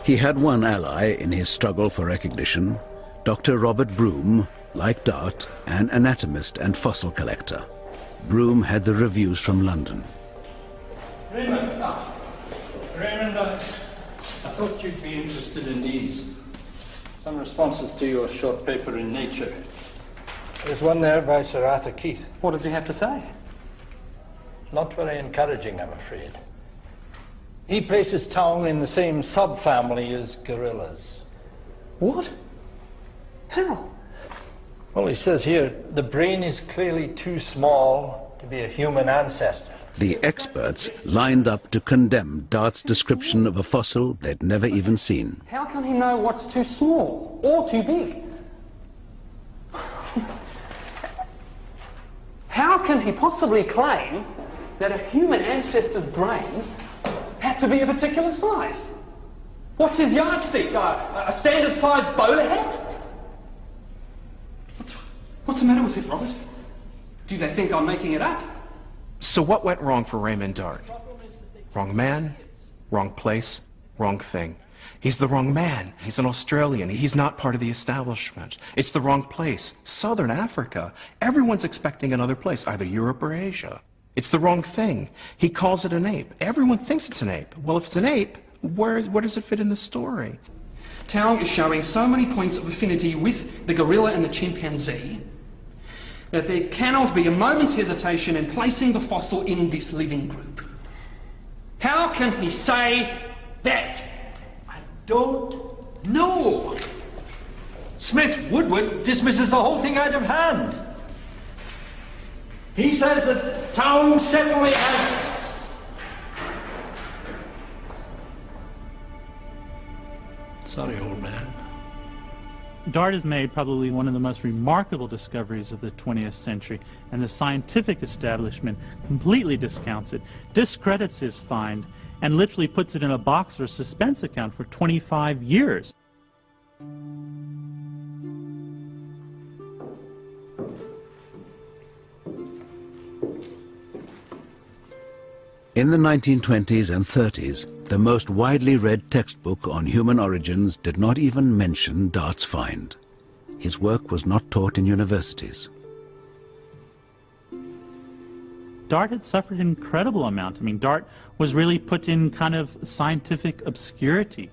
He had one ally in his struggle for recognition, Dr. Robert Broom, like Dart, an anatomist and fossil collector. Broom had the reviews from London. Raymond, I thought you'd be interested in these. Some responses to your short paper in Nature. There's one there by Sir Arthur Keith. What does he have to say? Not very encouraging, I'm afraid. He places Taung in the same subfamily as gorillas. What? How? Well, he says here, the brain is clearly too small to be a human ancestor. The experts lined up to condemn Dart's description of a fossil they'd never even seen. How can he know what's too small or too big? How can he possibly claim that a human ancestor's brain had to be a particular size? What's his yardstick? A standard sized bowler hat? What's the matter with it, Robert? Do they think I'm making it up? So what went wrong for Raymond Dart? Wrong man, wrong place, wrong thing. He's the wrong man. He's an Australian. He's not part of the establishment. It's the wrong place. Southern Africa. Everyone's expecting another place, either Europe or Asia. It's the wrong thing. He calls it an ape. Everyone thinks it's an ape. Well, if it's an ape, where does it fit in the story? Taung is showing so many points of affinity with the gorilla and the chimpanzee that there cannot be a moment's hesitation in placing the fossil in this living group. How can he say that? I don't know. Smith Woodward dismisses the whole thing out of hand. He says that Taung certainly has... Sorry, old man. Dart has made probably one of the most remarkable discoveries of the 20th century, and the scientific establishment completely discounts it, discredits his find, and literally puts it in a box or a suspense account for 25 years. In the 1920s and 30s, the most widely read textbook on human origins did not even mention Dart's find. His work was not taught in universities. Dart had suffered an incredible amount. I mean, Dart was really put in kind of scientific obscurity.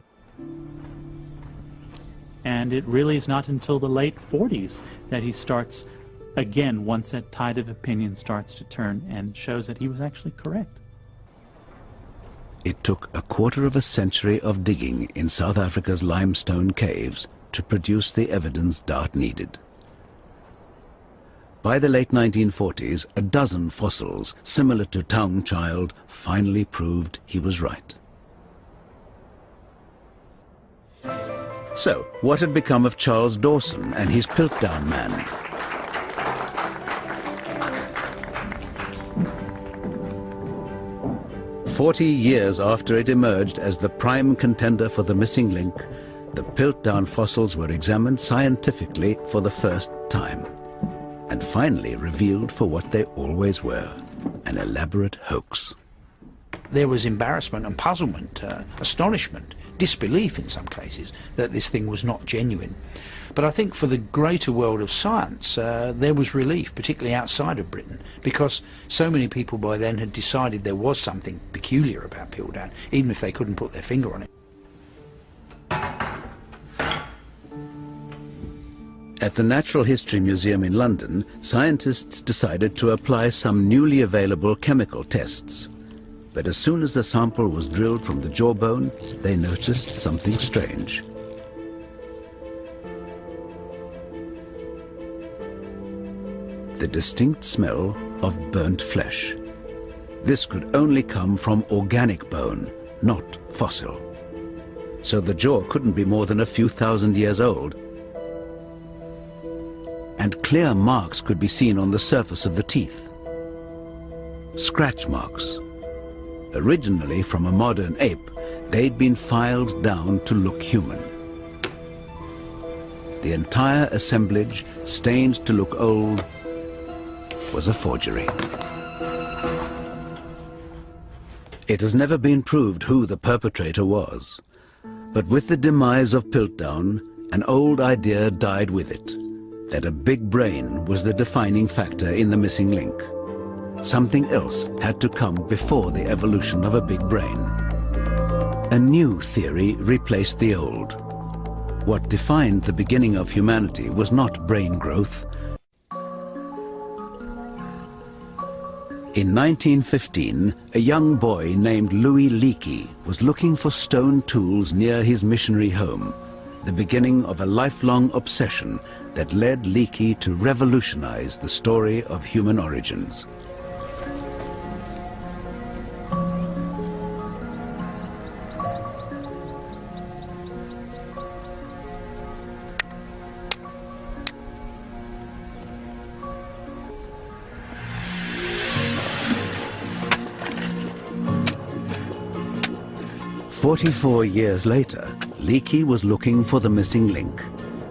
And it really is not until the late 40s that he starts, again, once that tide of opinion starts to turn and shows that he was actually correct. It took a quarter of a century of digging in South Africa's limestone caves to produce the evidence Dart needed. By the late 1940s, a dozen fossils similar to Taung Child finally proved he was right. So, what had become of Charles Dawson and his Piltdown man? "40 years after it emerged as the prime contender for the missing link, the Piltdown fossils were examined scientifically for the first time. and finally revealed for what they always were, an elaborate hoax. There was embarrassment and puzzlement, astonishment, disbelief in some cases that this thing was not genuine. But I think for the greater world of science, there was relief, particularly outside of Britain, because so many people by then had decided there was something peculiar about Piltdown, even if they couldn't put their finger on it. At the Natural History Museum in London, scientists decided to apply some newly available chemical tests. But as soon as the sample was drilled from the jawbone, they noticed something strange. The distinct smell of burnt flesh. This could only come from organic bone, not fossil. So the jaw couldn't be more than a few thousand years old. And clear marks could be seen on the surface of the teeth. Scratch marks. Originally from a modern ape, they'd been filed down to look human. The entire assemblage, stained to look old, was a forgery. It has never been proved who the perpetrator was. But with the demise of Piltdown, an old idea died with it, that a big brain was the defining factor in the missing link. Something else had to come before the evolution of a big brain. A new theory replaced the old. What defined the beginning of humanity was not brain growth. In 1915, a young boy named Louis Leakey was looking for stone tools near his missionary home, the beginning of a lifelong obsession that led Leakey to revolutionize the story of human origins. "44 years later, Leakey was looking for the missing link,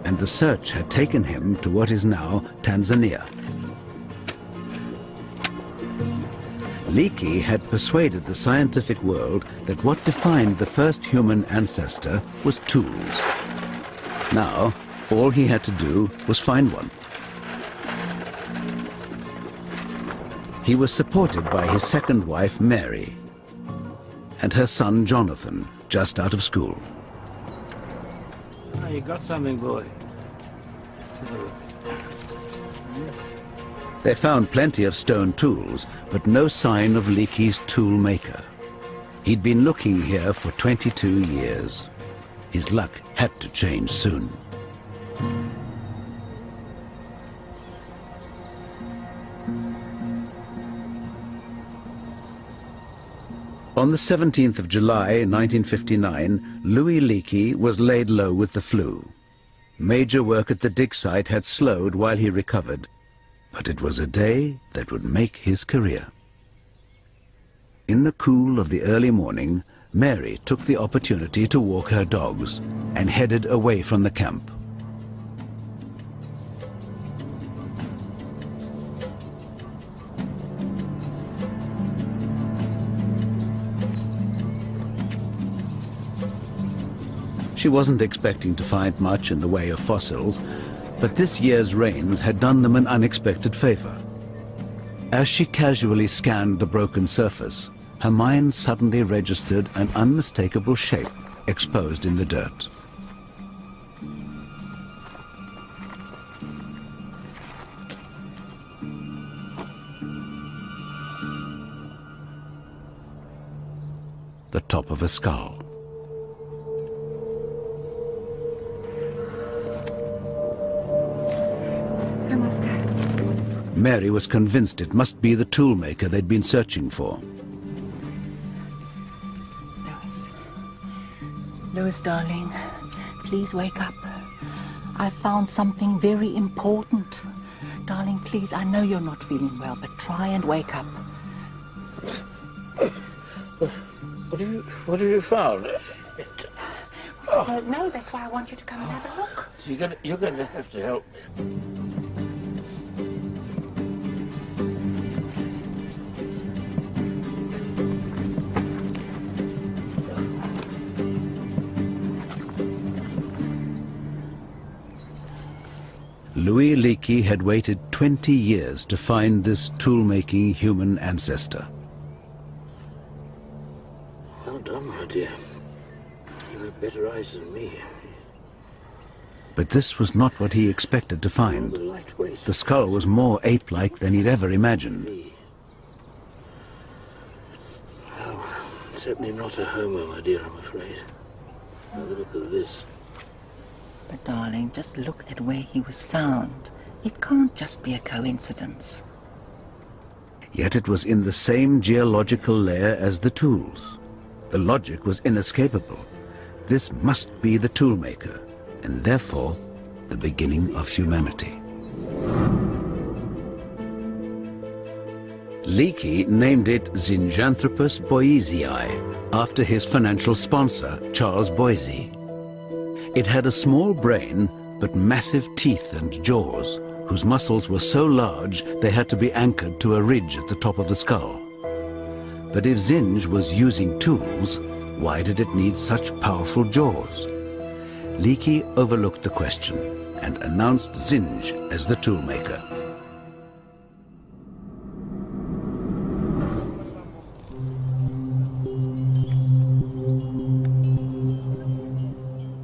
and the search had taken him to what is now Tanzania. Leakey had persuaded the scientific world that what defined the first human ancestor was tools. Now, all he had to do was find one. He was supported by his second wife, Mary, and her son, Jonathan, just out of school. Oh, you got something, boy. They found plenty of stone tools, but no sign of Leakey's tool maker. He'd been looking here for 22 years. His luck had to change soon. On the 17th of July, 1959, Louis Leakey was laid low with the flu. Major work at the dig site had slowed while he recovered, but it was a day that would make his career. In the cool of the early morning, Mary took the opportunity to walk her dogs and headed away from the camp. She wasn't expecting to find much in the way of fossils, but this year's rains had done them an unexpected favor. As she casually scanned the broken surface, her mind suddenly registered an unmistakable shape exposed in the dirt. The top of a skull. Mary was convinced it must be the toolmaker they'd been searching for. Lois, darling, please wake up. I found something very important. Darling, please, I know you're not feeling well, but try and wake up. What have you found? I don't know. That's why I want you to come and have a look. You're gonna have to help me. Louis Leakey had waited 20 years to find this tool-making human ancestor. Well done, my dear. You have better eyes than me. But this was not what he expected to find. The skull was more ape-like than he'd ever imagined. Oh, certainly not a homo, my dear, I'm afraid. Have a look at this. But darling, just look at where he was found. It can't just be a coincidence. Yet it was in the same geological layer as the tools. The logic was inescapable. This must be the toolmaker, and therefore the beginning of humanity. Leakey named it Zinjanthropus boisei, after his financial sponsor, Charles Boise. It had a small brain, but massive teeth and jaws, whose muscles were so large they had to be anchored to a ridge at the top of the skull. But if Zinj was using tools, why did it need such powerful jaws? Leakey overlooked the question and announced Zinj as the toolmaker.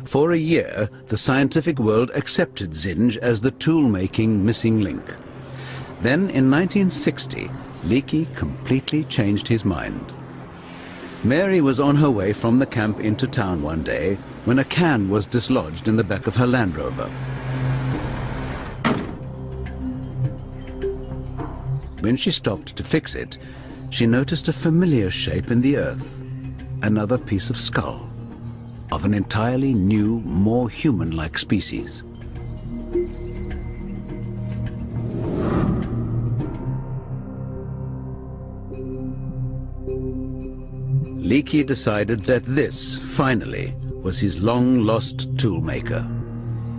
For a year, the scientific world accepted Zinj as the tool-making missing link. Then, in 1960, Leakey completely changed his mind. Mary was on her way from the camp into town one day when a can was dislodged in the back of her Land Rover. When she stopped to fix it, she noticed a familiar shape in the earth, another piece of skull, of an entirely new, more human-like species. Leakey decided that this, finally, was his long-lost toolmaker.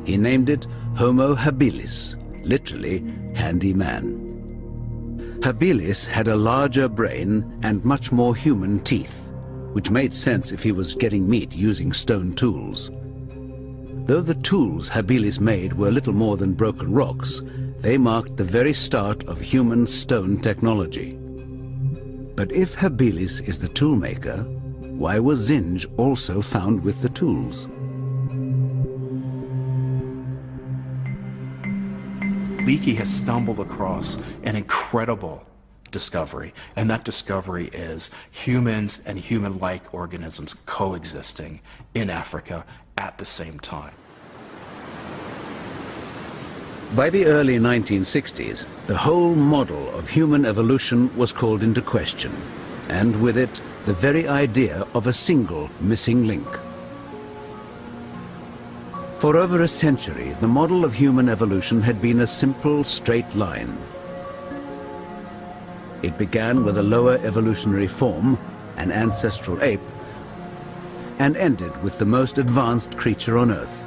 He named it Homo habilis, literally, handy man. Habilis had a larger brain and much more human teeth, which made sense if he was getting meat using stone tools. Though the tools Habilis made were little more than broken rocks, they marked the very start of human stone technology. But if Habilis is the toolmaker, why was Zinj also found with the tools? Leakey has stumbled across an incredible discovery, and that discovery is humans and human-like organisms coexisting in Africa at the same time. By the early 1960s, the whole model of human evolution was called into question, and with it, the very idea of a single missing link. For over a century, the model of human evolution had been a simple, straight line. It began with a lower evolutionary form, an ancestral ape, and ended with the most advanced creature on Earth,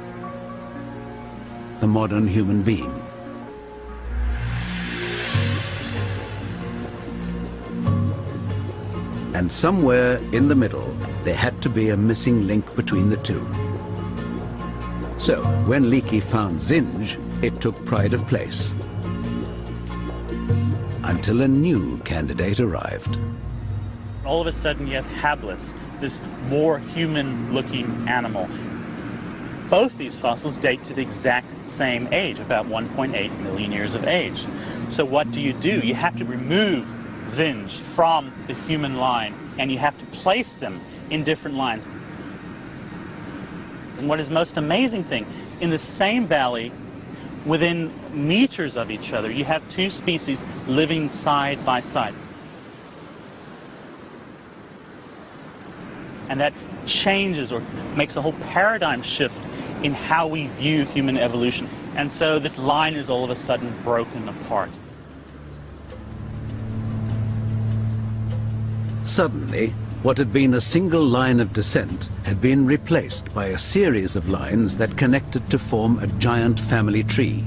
the modern human being. And somewhere in the middle, there had to be a missing link between the two. So, when Leakey found Zinj, it took pride of place. Until a new candidate arrived. All of a sudden you have Habilis, this more human-looking animal. Both these fossils date to the exact same age, about 1.8 million years of age. So what do? You have to remove Zinj from the human line, and you have to place them in different lines. And what is most amazing thing, in the same valley, within meters of each other, you have two species living side by side. And that changes or makes a whole paradigm shift in how we view human evolution. And so this line is all of a sudden broken apart. Suddenly, what had been a single line of descent had been replaced by a series of lines that connected to form a giant family tree.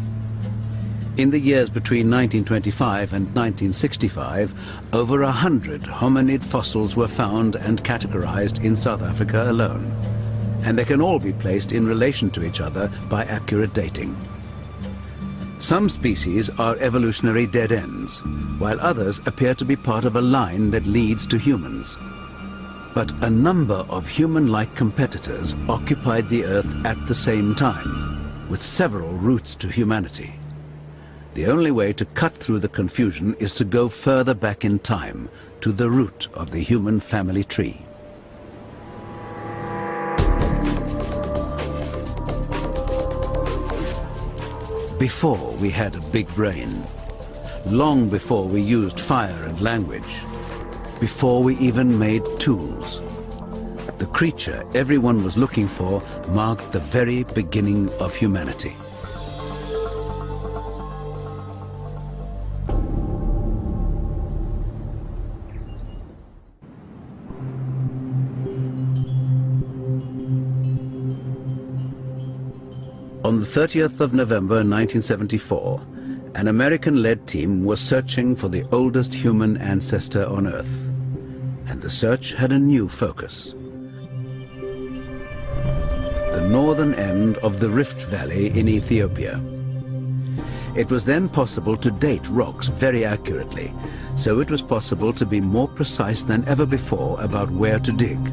In the years between 1925 and 1965, over 100 hominid fossils were found and categorized in South Africa alone, and they can all be placed in relation to each other by accurate dating. Some species are evolutionary dead ends, while others appear to be part of a line that leads to humans. But a number of human-like competitors occupied the Earth at the same time, with several routes to humanity. The only way to cut through the confusion is to go further back in time, to the root of the human family tree. Before we had a big brain, long before we used fire and language, before we even made tools, the creature everyone was looking for marked the very beginning of humanity. On the 30th of November 1974, an American-led team was searching for the oldest human ancestor on Earth. And the search had a new focus. The northern end of the Rift Valley in Ethiopia. It was then possible to date rocks very accurately, so it was possible to be more precise than ever before about where to dig.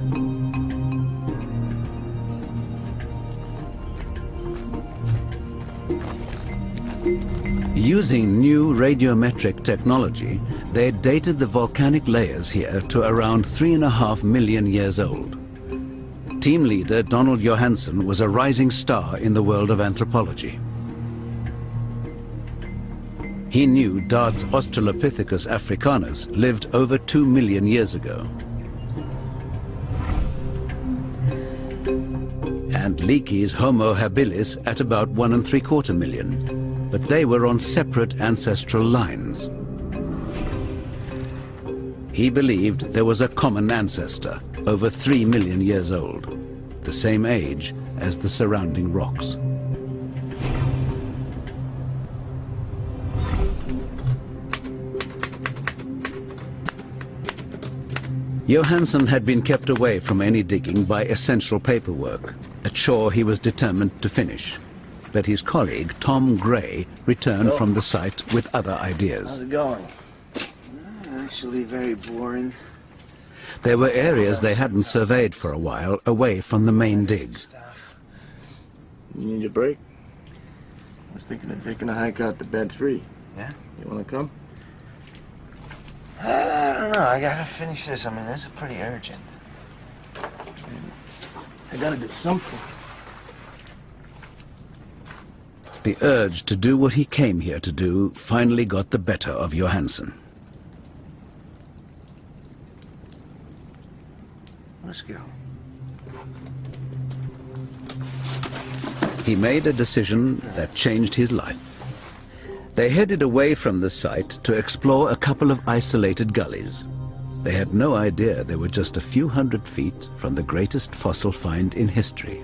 Using new radiometric technology, they dated the volcanic layers here to around 3.5 million years old. Team leader Donald Johanson was a rising star in the world of anthropology. He knew Dart's Australopithecus africanus lived over 2 million years ago. And Leakey's Homo habilis at about 1¾ million. But they were on separate ancestral lines. He believed there was a common ancestor, over 3 million years old, the same age as the surrounding rocks. Johansen had been kept away from any digging by essential paperwork, a chore he was determined to finish. But his colleague, Tom Gray, returned from the site with other ideas. How's it going? Actually, very boring. There were areas they hadn't surveyed for a while, away from the main dig. You need a break? I was thinking of taking a hike out to Bed 3. Yeah? You want to come? I don't know. I gotta finish this. I mean, this is pretty urgent. I gotta do something. The urge to do what he came here to do finally got the better of Johansen. Let's go. He made a decision that changed his life. They headed away from the site to explore a couple of isolated gullies. They had no idea they were just a few hundred feet from the greatest fossil find in history.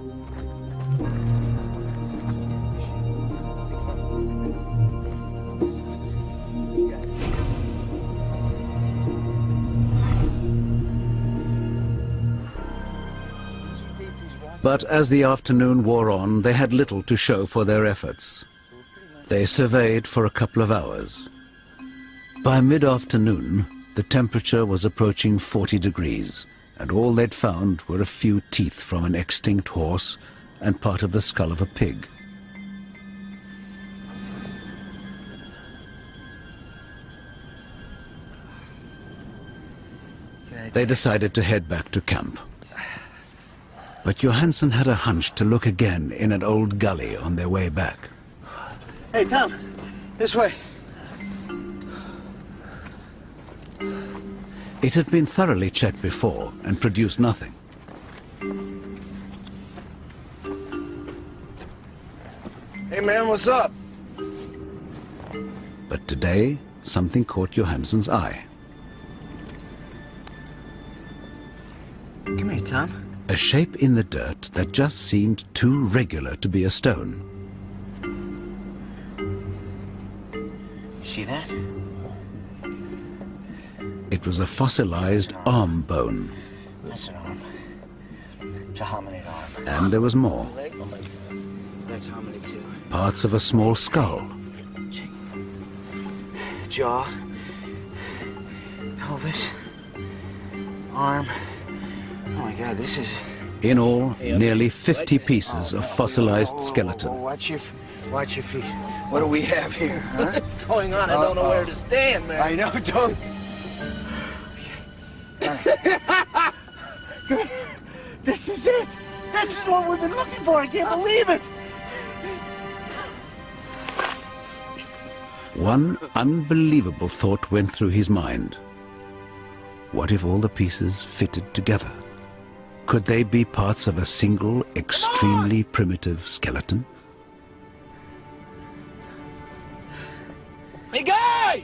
But as the afternoon wore on, they had little to show for their efforts. They surveyed for a couple of hours. By mid-afternoon, the temperature was approaching 40 degrees, and all they'd found were a few teeth from an extinct horse and part of the skull of a pig. They decided to head back to camp. But Johansen had a hunch to look again in an old gully on their way back. Hey, Tom, this way. It had been thoroughly checked before and produced nothing. Hey, man, what's up? But today, something caught Johansen's eye. Come here, Tom. A shape in the dirt that just seemed too regular to be a stone. See that? It was a fossilized arm bone. That's an arm. It's a hominid arm. And there was more. That's hominid too. Parts of a small skull. jaw, pelvis, arm. Oh my God, this is... In all, nearly 50 pieces of fossilized skeleton. Watch your feet. What do we have here, huh? What's going on? I don't know where to stand, man. I know, don't... This is it! This is what we've been looking for! I can't believe it! One unbelievable thought went through his mind. What if all the pieces fitted together? Could they be parts of a single, extremely primitive skeleton? Hey, guys!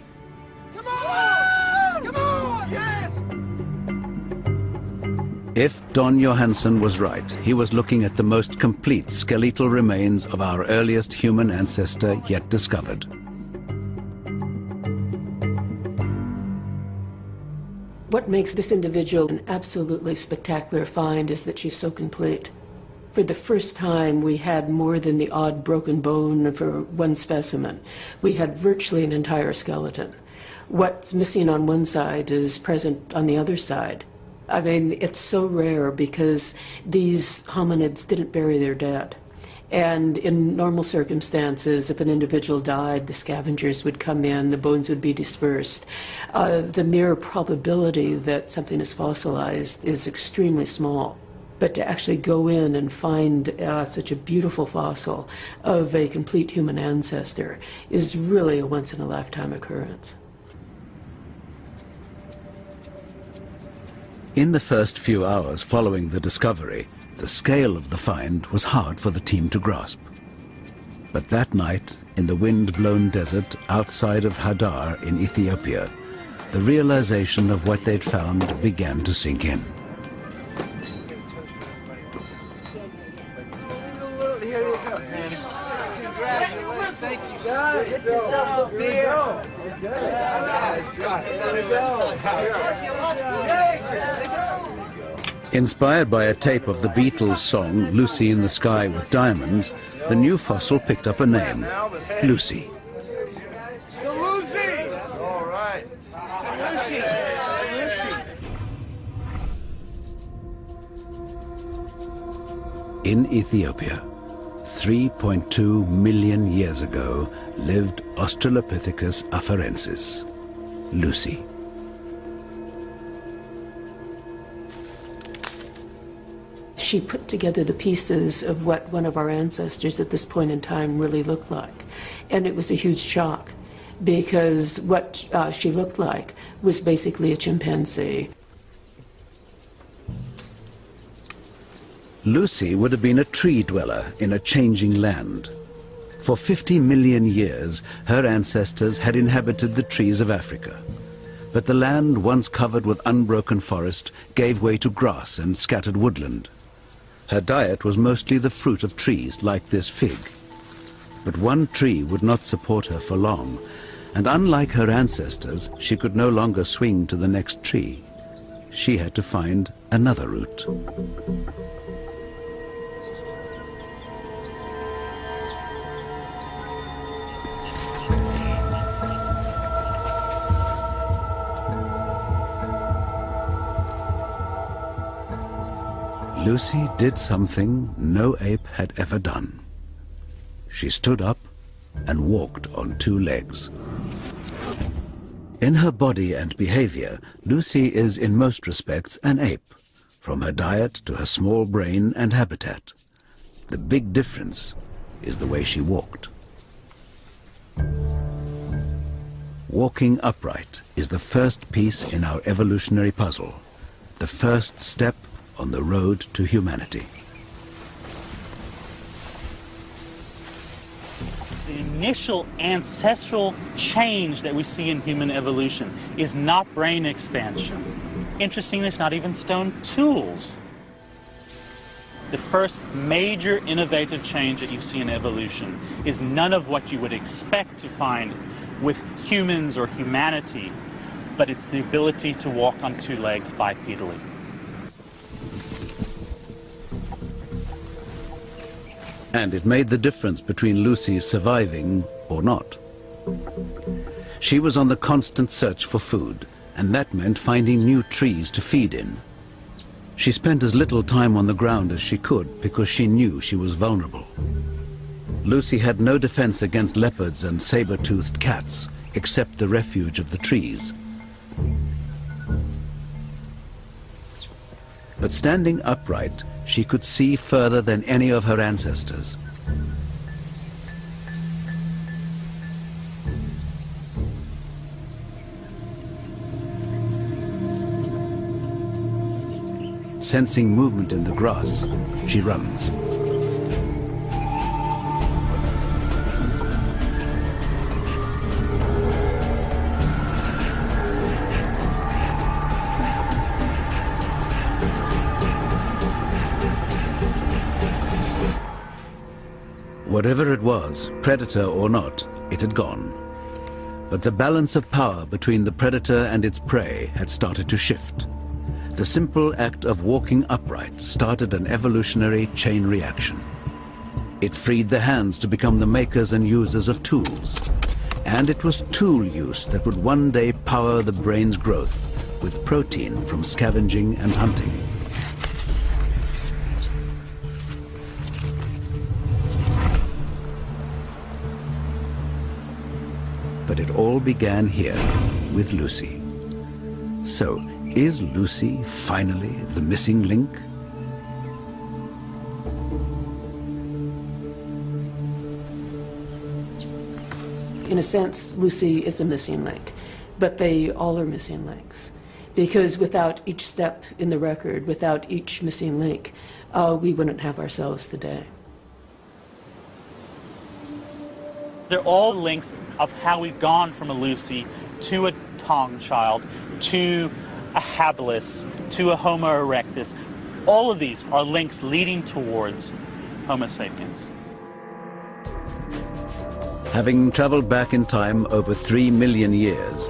Come on! Come on! Yes! If Don Johansen was right, he was looking at the most complete skeletal remains of our earliest human ancestor yet discovered. What makes this individual an absolutely spectacular find is that she's so complete. For the first time, we had more than the odd broken bone for one specimen. We had virtually an entire skeleton. What's missing on one side is present on the other side. I mean, it's so rare because these hominids didn't bury their dead. And in normal circumstances, if an individual died, the scavengers would come in, the bones would be dispersed. The mere probability that something is fossilized is extremely small. But to actually go in and find such a beautiful fossil of a complete human ancestor is really a once-in-a-lifetime occurrence. In the first few hours following the discovery, the scale of the find was hard for the team to grasp. But that night, in the wind-blown desert outside of Hadar in Ethiopia, the realization of what they'd found began to sink in. Here you go. Congratulations. Thank you. Get yourself a beer. Inspired by a tape of the Beatles' song Lucy in the Sky with Diamonds, the new fossil picked up a name, Lucy. To Lucy! All right. To Lucy. Lucy. In Ethiopia, 3.2 million years ago, lived Australopithecus afarensis, Lucy. She put together the pieces of what one of our ancestors at this point in time really looked like. And it was a huge shock because what she looked like was basically a chimpanzee. Lucy would have been a tree dweller in a changing land. For 50 million years, her ancestors had inhabited the trees of Africa. But the land, once covered with unbroken forest, gave way to grass and scattered woodland. Her diet was mostly the fruit of trees, like this fig. But one tree would not support her for long, and unlike her ancestors, she could no longer swing to the next tree. She had to find another route. Lucy did something no ape had ever done. She stood up and walked on two legs. In her body and behavior, Lucy is in most respects an ape, from her diet to her small brain and habitat. The big difference is the way she walked. Walking upright is the first piece in our evolutionary puzzle, the first step on the road to humanity. The initial ancestral change that we see in human evolution is not brain expansion. Interestingly, it's not even stone tools. The first major innovative change that you see in evolution is none of what you would expect to find with humans or humanity, but it's the ability to walk on two legs bipedally. And it made the difference between Lucy surviving or not. She was on the constant search for food, and that meant finding new trees to feed in. She spent as little time on the ground as she could because she knew she was vulnerable. Lucy had no defense against leopards and saber-toothed cats, except the refuge of the trees. But standing upright, she could see further than any of her ancestors. Sensing movement in the grass, she runs. Whatever it was, predator or not, it had gone. But the balance of power between the predator and its prey had started to shift. The simple act of walking upright started an evolutionary chain reaction. It freed the hands to become the makers and users of tools. And it was tool use that would one day power the brain's growth with protein from scavenging and hunting. But it all began here with Lucy. So, is Lucy finally the missing link? In a sense, Lucy is a missing link, but they all are missing links. Because without each step in the record, without each missing link, we wouldn't have ourselves today. They're all links of how we've gone from a Lucy to a Taung child, to a habilis, to a Homo erectus. All of these are links leading towards Homo sapiens. Having traveled back in time over 3 million years,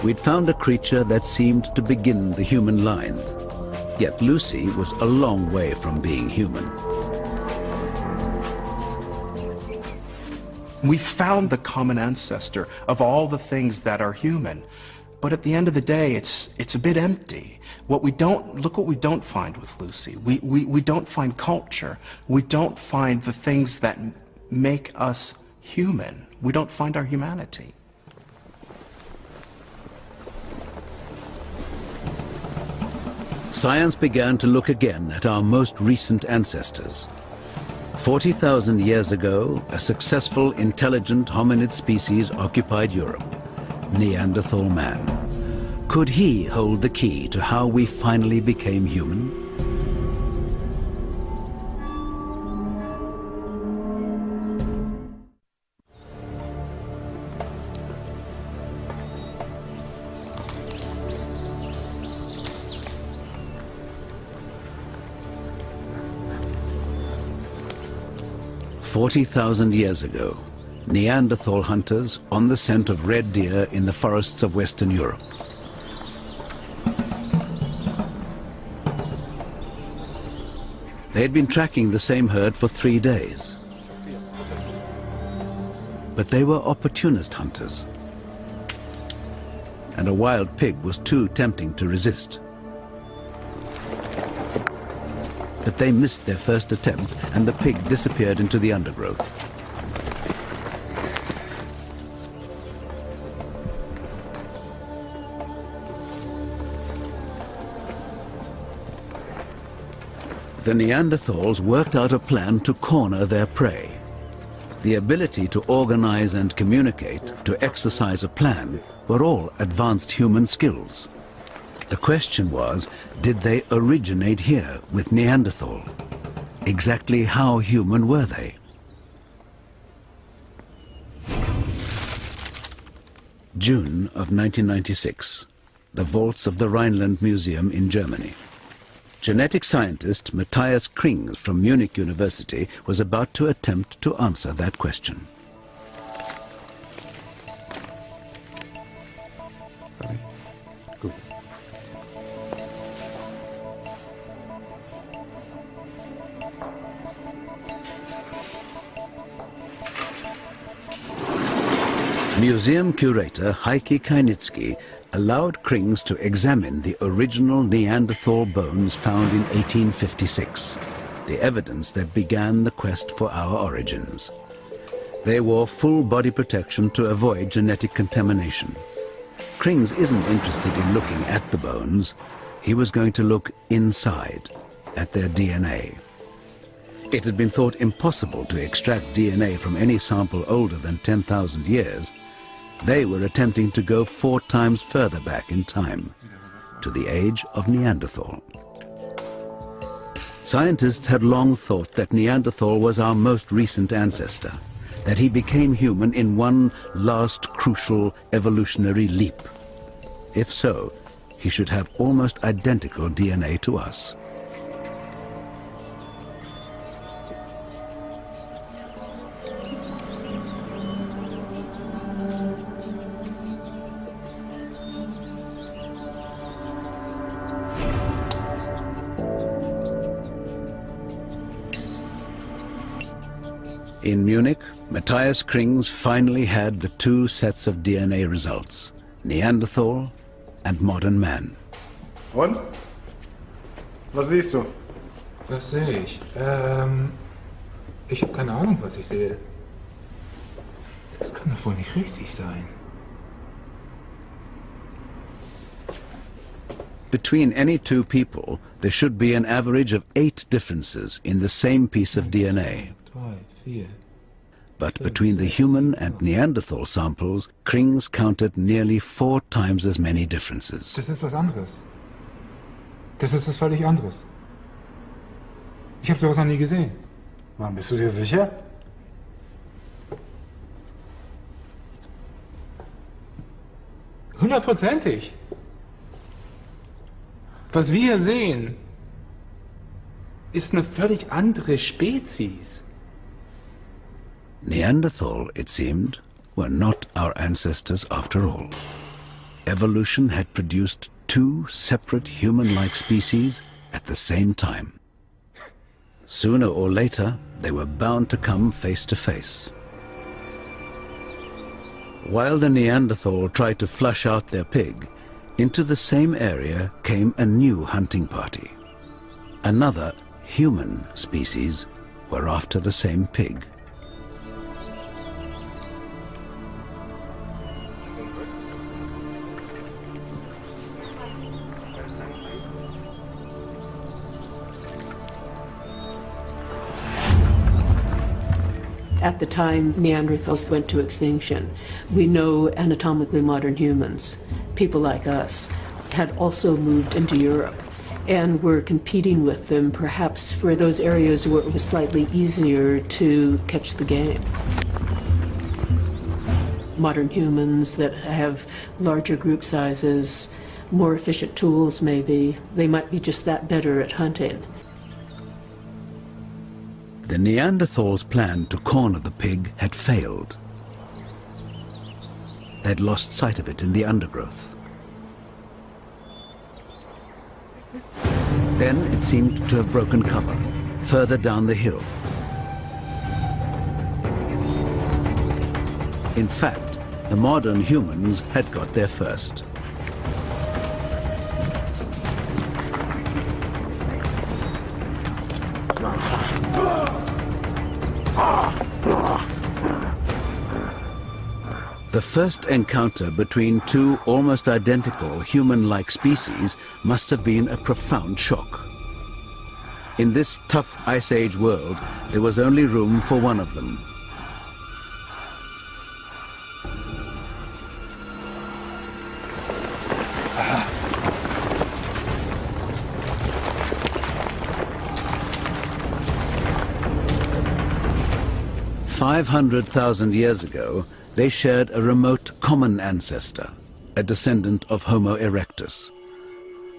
we'd found a creature that seemed to begin the human line. Yet Lucy was a long way from being human. We found the common ancestor of all the things that are human. But at the end of the day, it's a bit empty. Look what we don't find with Lucy. We don't find culture. We don't find the things that make us human. We don't find our humanity. Science began to look again at our most recent ancestors. 40,000 years ago, a successful, intelligent hominid species occupied Europe, Neanderthal man. Could he hold the key to how we finally became human? "40,000 years ago, Neanderthal hunters on the scent of red deer in the forests of Western Europe. They had been tracking the same herd for 3 days. But they were opportunist hunters, and a wild pig was too tempting to resist. But they missed their first attempt, and the pig disappeared into the undergrowth. The Neanderthals worked out a plan to corner their prey. The ability to organize and communicate, to exercise a plan, were all advanced human skills. The question was, did they originate here with Neanderthal? Exactly how human were they? June of 1996, the vaults of the Rhineland Museum in Germany. Genetic scientist Matthias Krings from Munich University was about to attempt to answer that question. Museum curator Heike Kainitsky allowed Krings to examine the original Neanderthal bones found in 1856, the evidence that began the quest for our origins. They wore full body protection to avoid genetic contamination. Krings isn't interested in looking at the bones. He was going to look inside, at their DNA. It had been thought impossible to extract DNA from any sample older than 10,000 years. They were attempting to go 4 times further back in time, to the age of Neanderthal. Scientists had long thought that Neanderthal was our most recent ancestor, that he became human in one last crucial evolutionary leap. If so, he should have almost identical DNA to us. In Munich, Matthias Krings finally had the 2 sets of DNA results, Neanderthal and modern man. Und? Was siehst du? Was sehe ich? Ich habe keine Ahnung, was ich sehe. Das kann doch wohl nicht richtig sein. Between any 2 people, there should be an average of 8 differences in the same piece of DNA. But between the human and Neanderthal samples, Krings counted nearly 4 times as many differences. Das ist was anderes. Das ist was völlig anderes. Ich habe sowas noch nie gesehen. Mann, bist du dir sicher? Hundertprozentig. Was wir hier sehen, ist eine völlig andere Spezies. Neanderthal, it seemed, were not our ancestors after all. Evolution had produced 2 separate human-like species at the same time. Sooner or later, they were bound to come face to face. While the Neanderthal tried to flush out their pig, into the same area came a new hunting party. Another human species were after the same pig. At the time Neanderthals went to extinction, we know anatomically modern humans, people like us, had also moved into Europe and were competing with them perhaps for those areas where it was slightly easier to catch the game. Modern humans that have larger group sizes, more efficient tools maybe, they might be just that better at hunting. The Neanderthals' plan to corner the pig had failed. They'd lost sight of it in the undergrowth. Then it seemed to have broken cover, further down the hill. In fact, the modern humans had got there first. The first encounter between 2 almost identical human-like species must have been a profound shock. In this tough Ice Age world, there was only room for one of them. "500,000 years ago, they shared a remote common ancestor, a descendant of Homo erectus.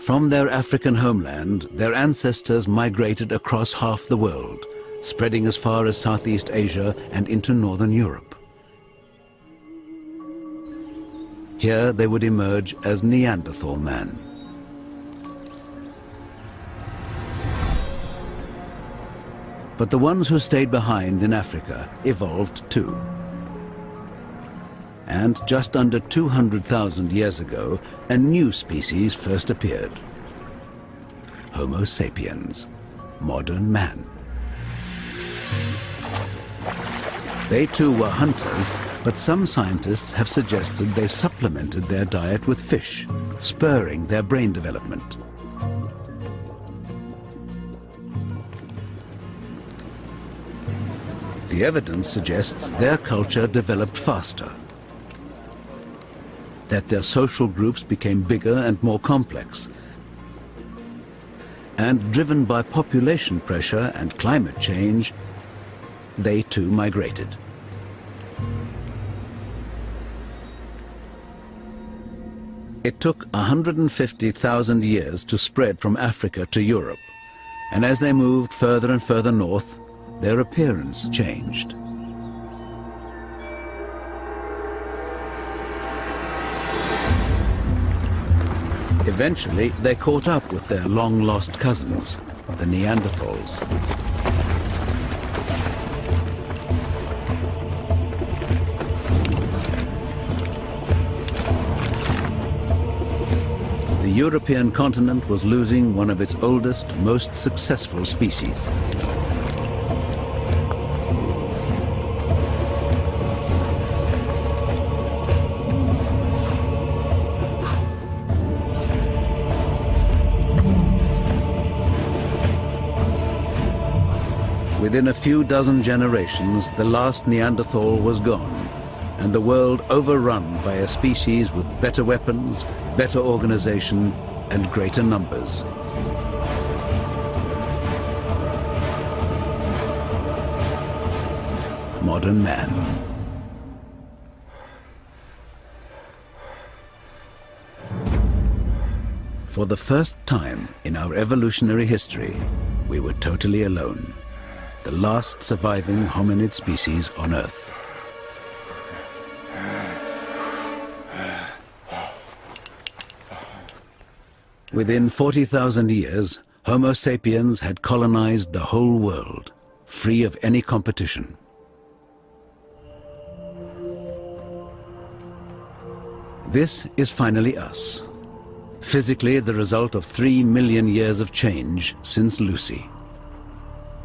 From their African homeland, their ancestors migrated across half the world, spreading as far as Southeast Asia and into Northern Europe. Here they would emerge as Neanderthal man. But the ones who stayed behind in Africa evolved too. And just under 200,000 years ago, a new species first appeared. Homo sapiens, modern man. They too were hunters, but some scientists have suggested they supplemented their diet with fish, spurring their brain development. The evidence suggests their culture developed faster, that their social groups became bigger and more complex, and driven by population pressure and climate change, they too migrated. It took 150,000 years to spread from Africa to Europe, and as they moved further and further north, their appearance changed. Eventually, they caught up with their long-lost cousins, the Neanderthals. The European continent was losing one of its oldest, most successful species. Within a few dozen generations, the last Neanderthal was gone, and the world overrun by a species with better weapons, better organization, and greater numbers. Modern man. For the first time in our evolutionary history, we were totally alone. The last surviving hominid species on Earth. Within 40,000 years, Homo sapiens had colonized the whole world, free of any competition. This is finally us. Physically, the result of 3 million years of change since Lucy.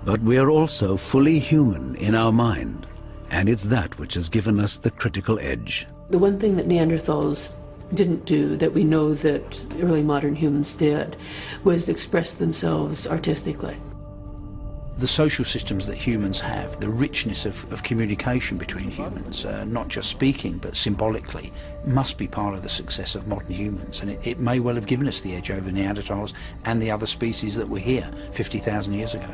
But we are also fully human in our mind, and it's that which has given us the critical edge. The one thing that Neanderthals didn't do that we know that early modern humans did was express themselves artistically. The social systems that humans have, the richness of communication between humans, not just speaking but symbolically, must be part of the success of modern humans, and it may well have given us the edge over Neanderthals and the other species that were here 50,000 years ago.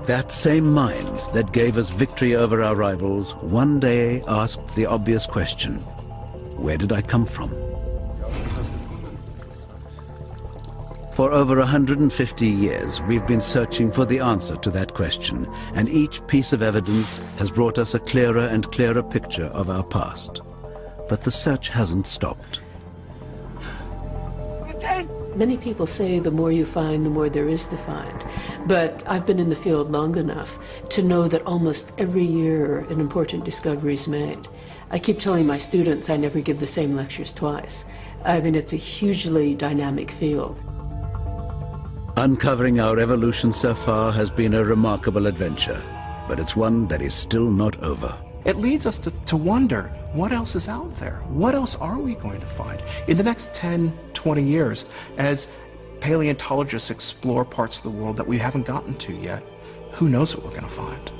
That same mind that gave us victory over our rivals one day asked the obvious question: where did I come from? For over 150 years, we've been searching for the answer to that question, and each piece of evidence has brought us a clearer and clearer picture of our past. But the search hasn't stopped. Many people say the more you find, the more there is to find. But I've been in the field long enough to know that almost every year an important discovery is made. I keep telling my students I never give the same lectures twice. I mean, it's a hugely dynamic field. Uncovering our evolution so far has been a remarkable adventure, but it's one that is still not over. It leads us to wonder, what else is out there? What else are we going to find? In the next 10, 20 years, as paleontologists explore parts of the world that we haven't gotten to yet, who knows what we're going to find?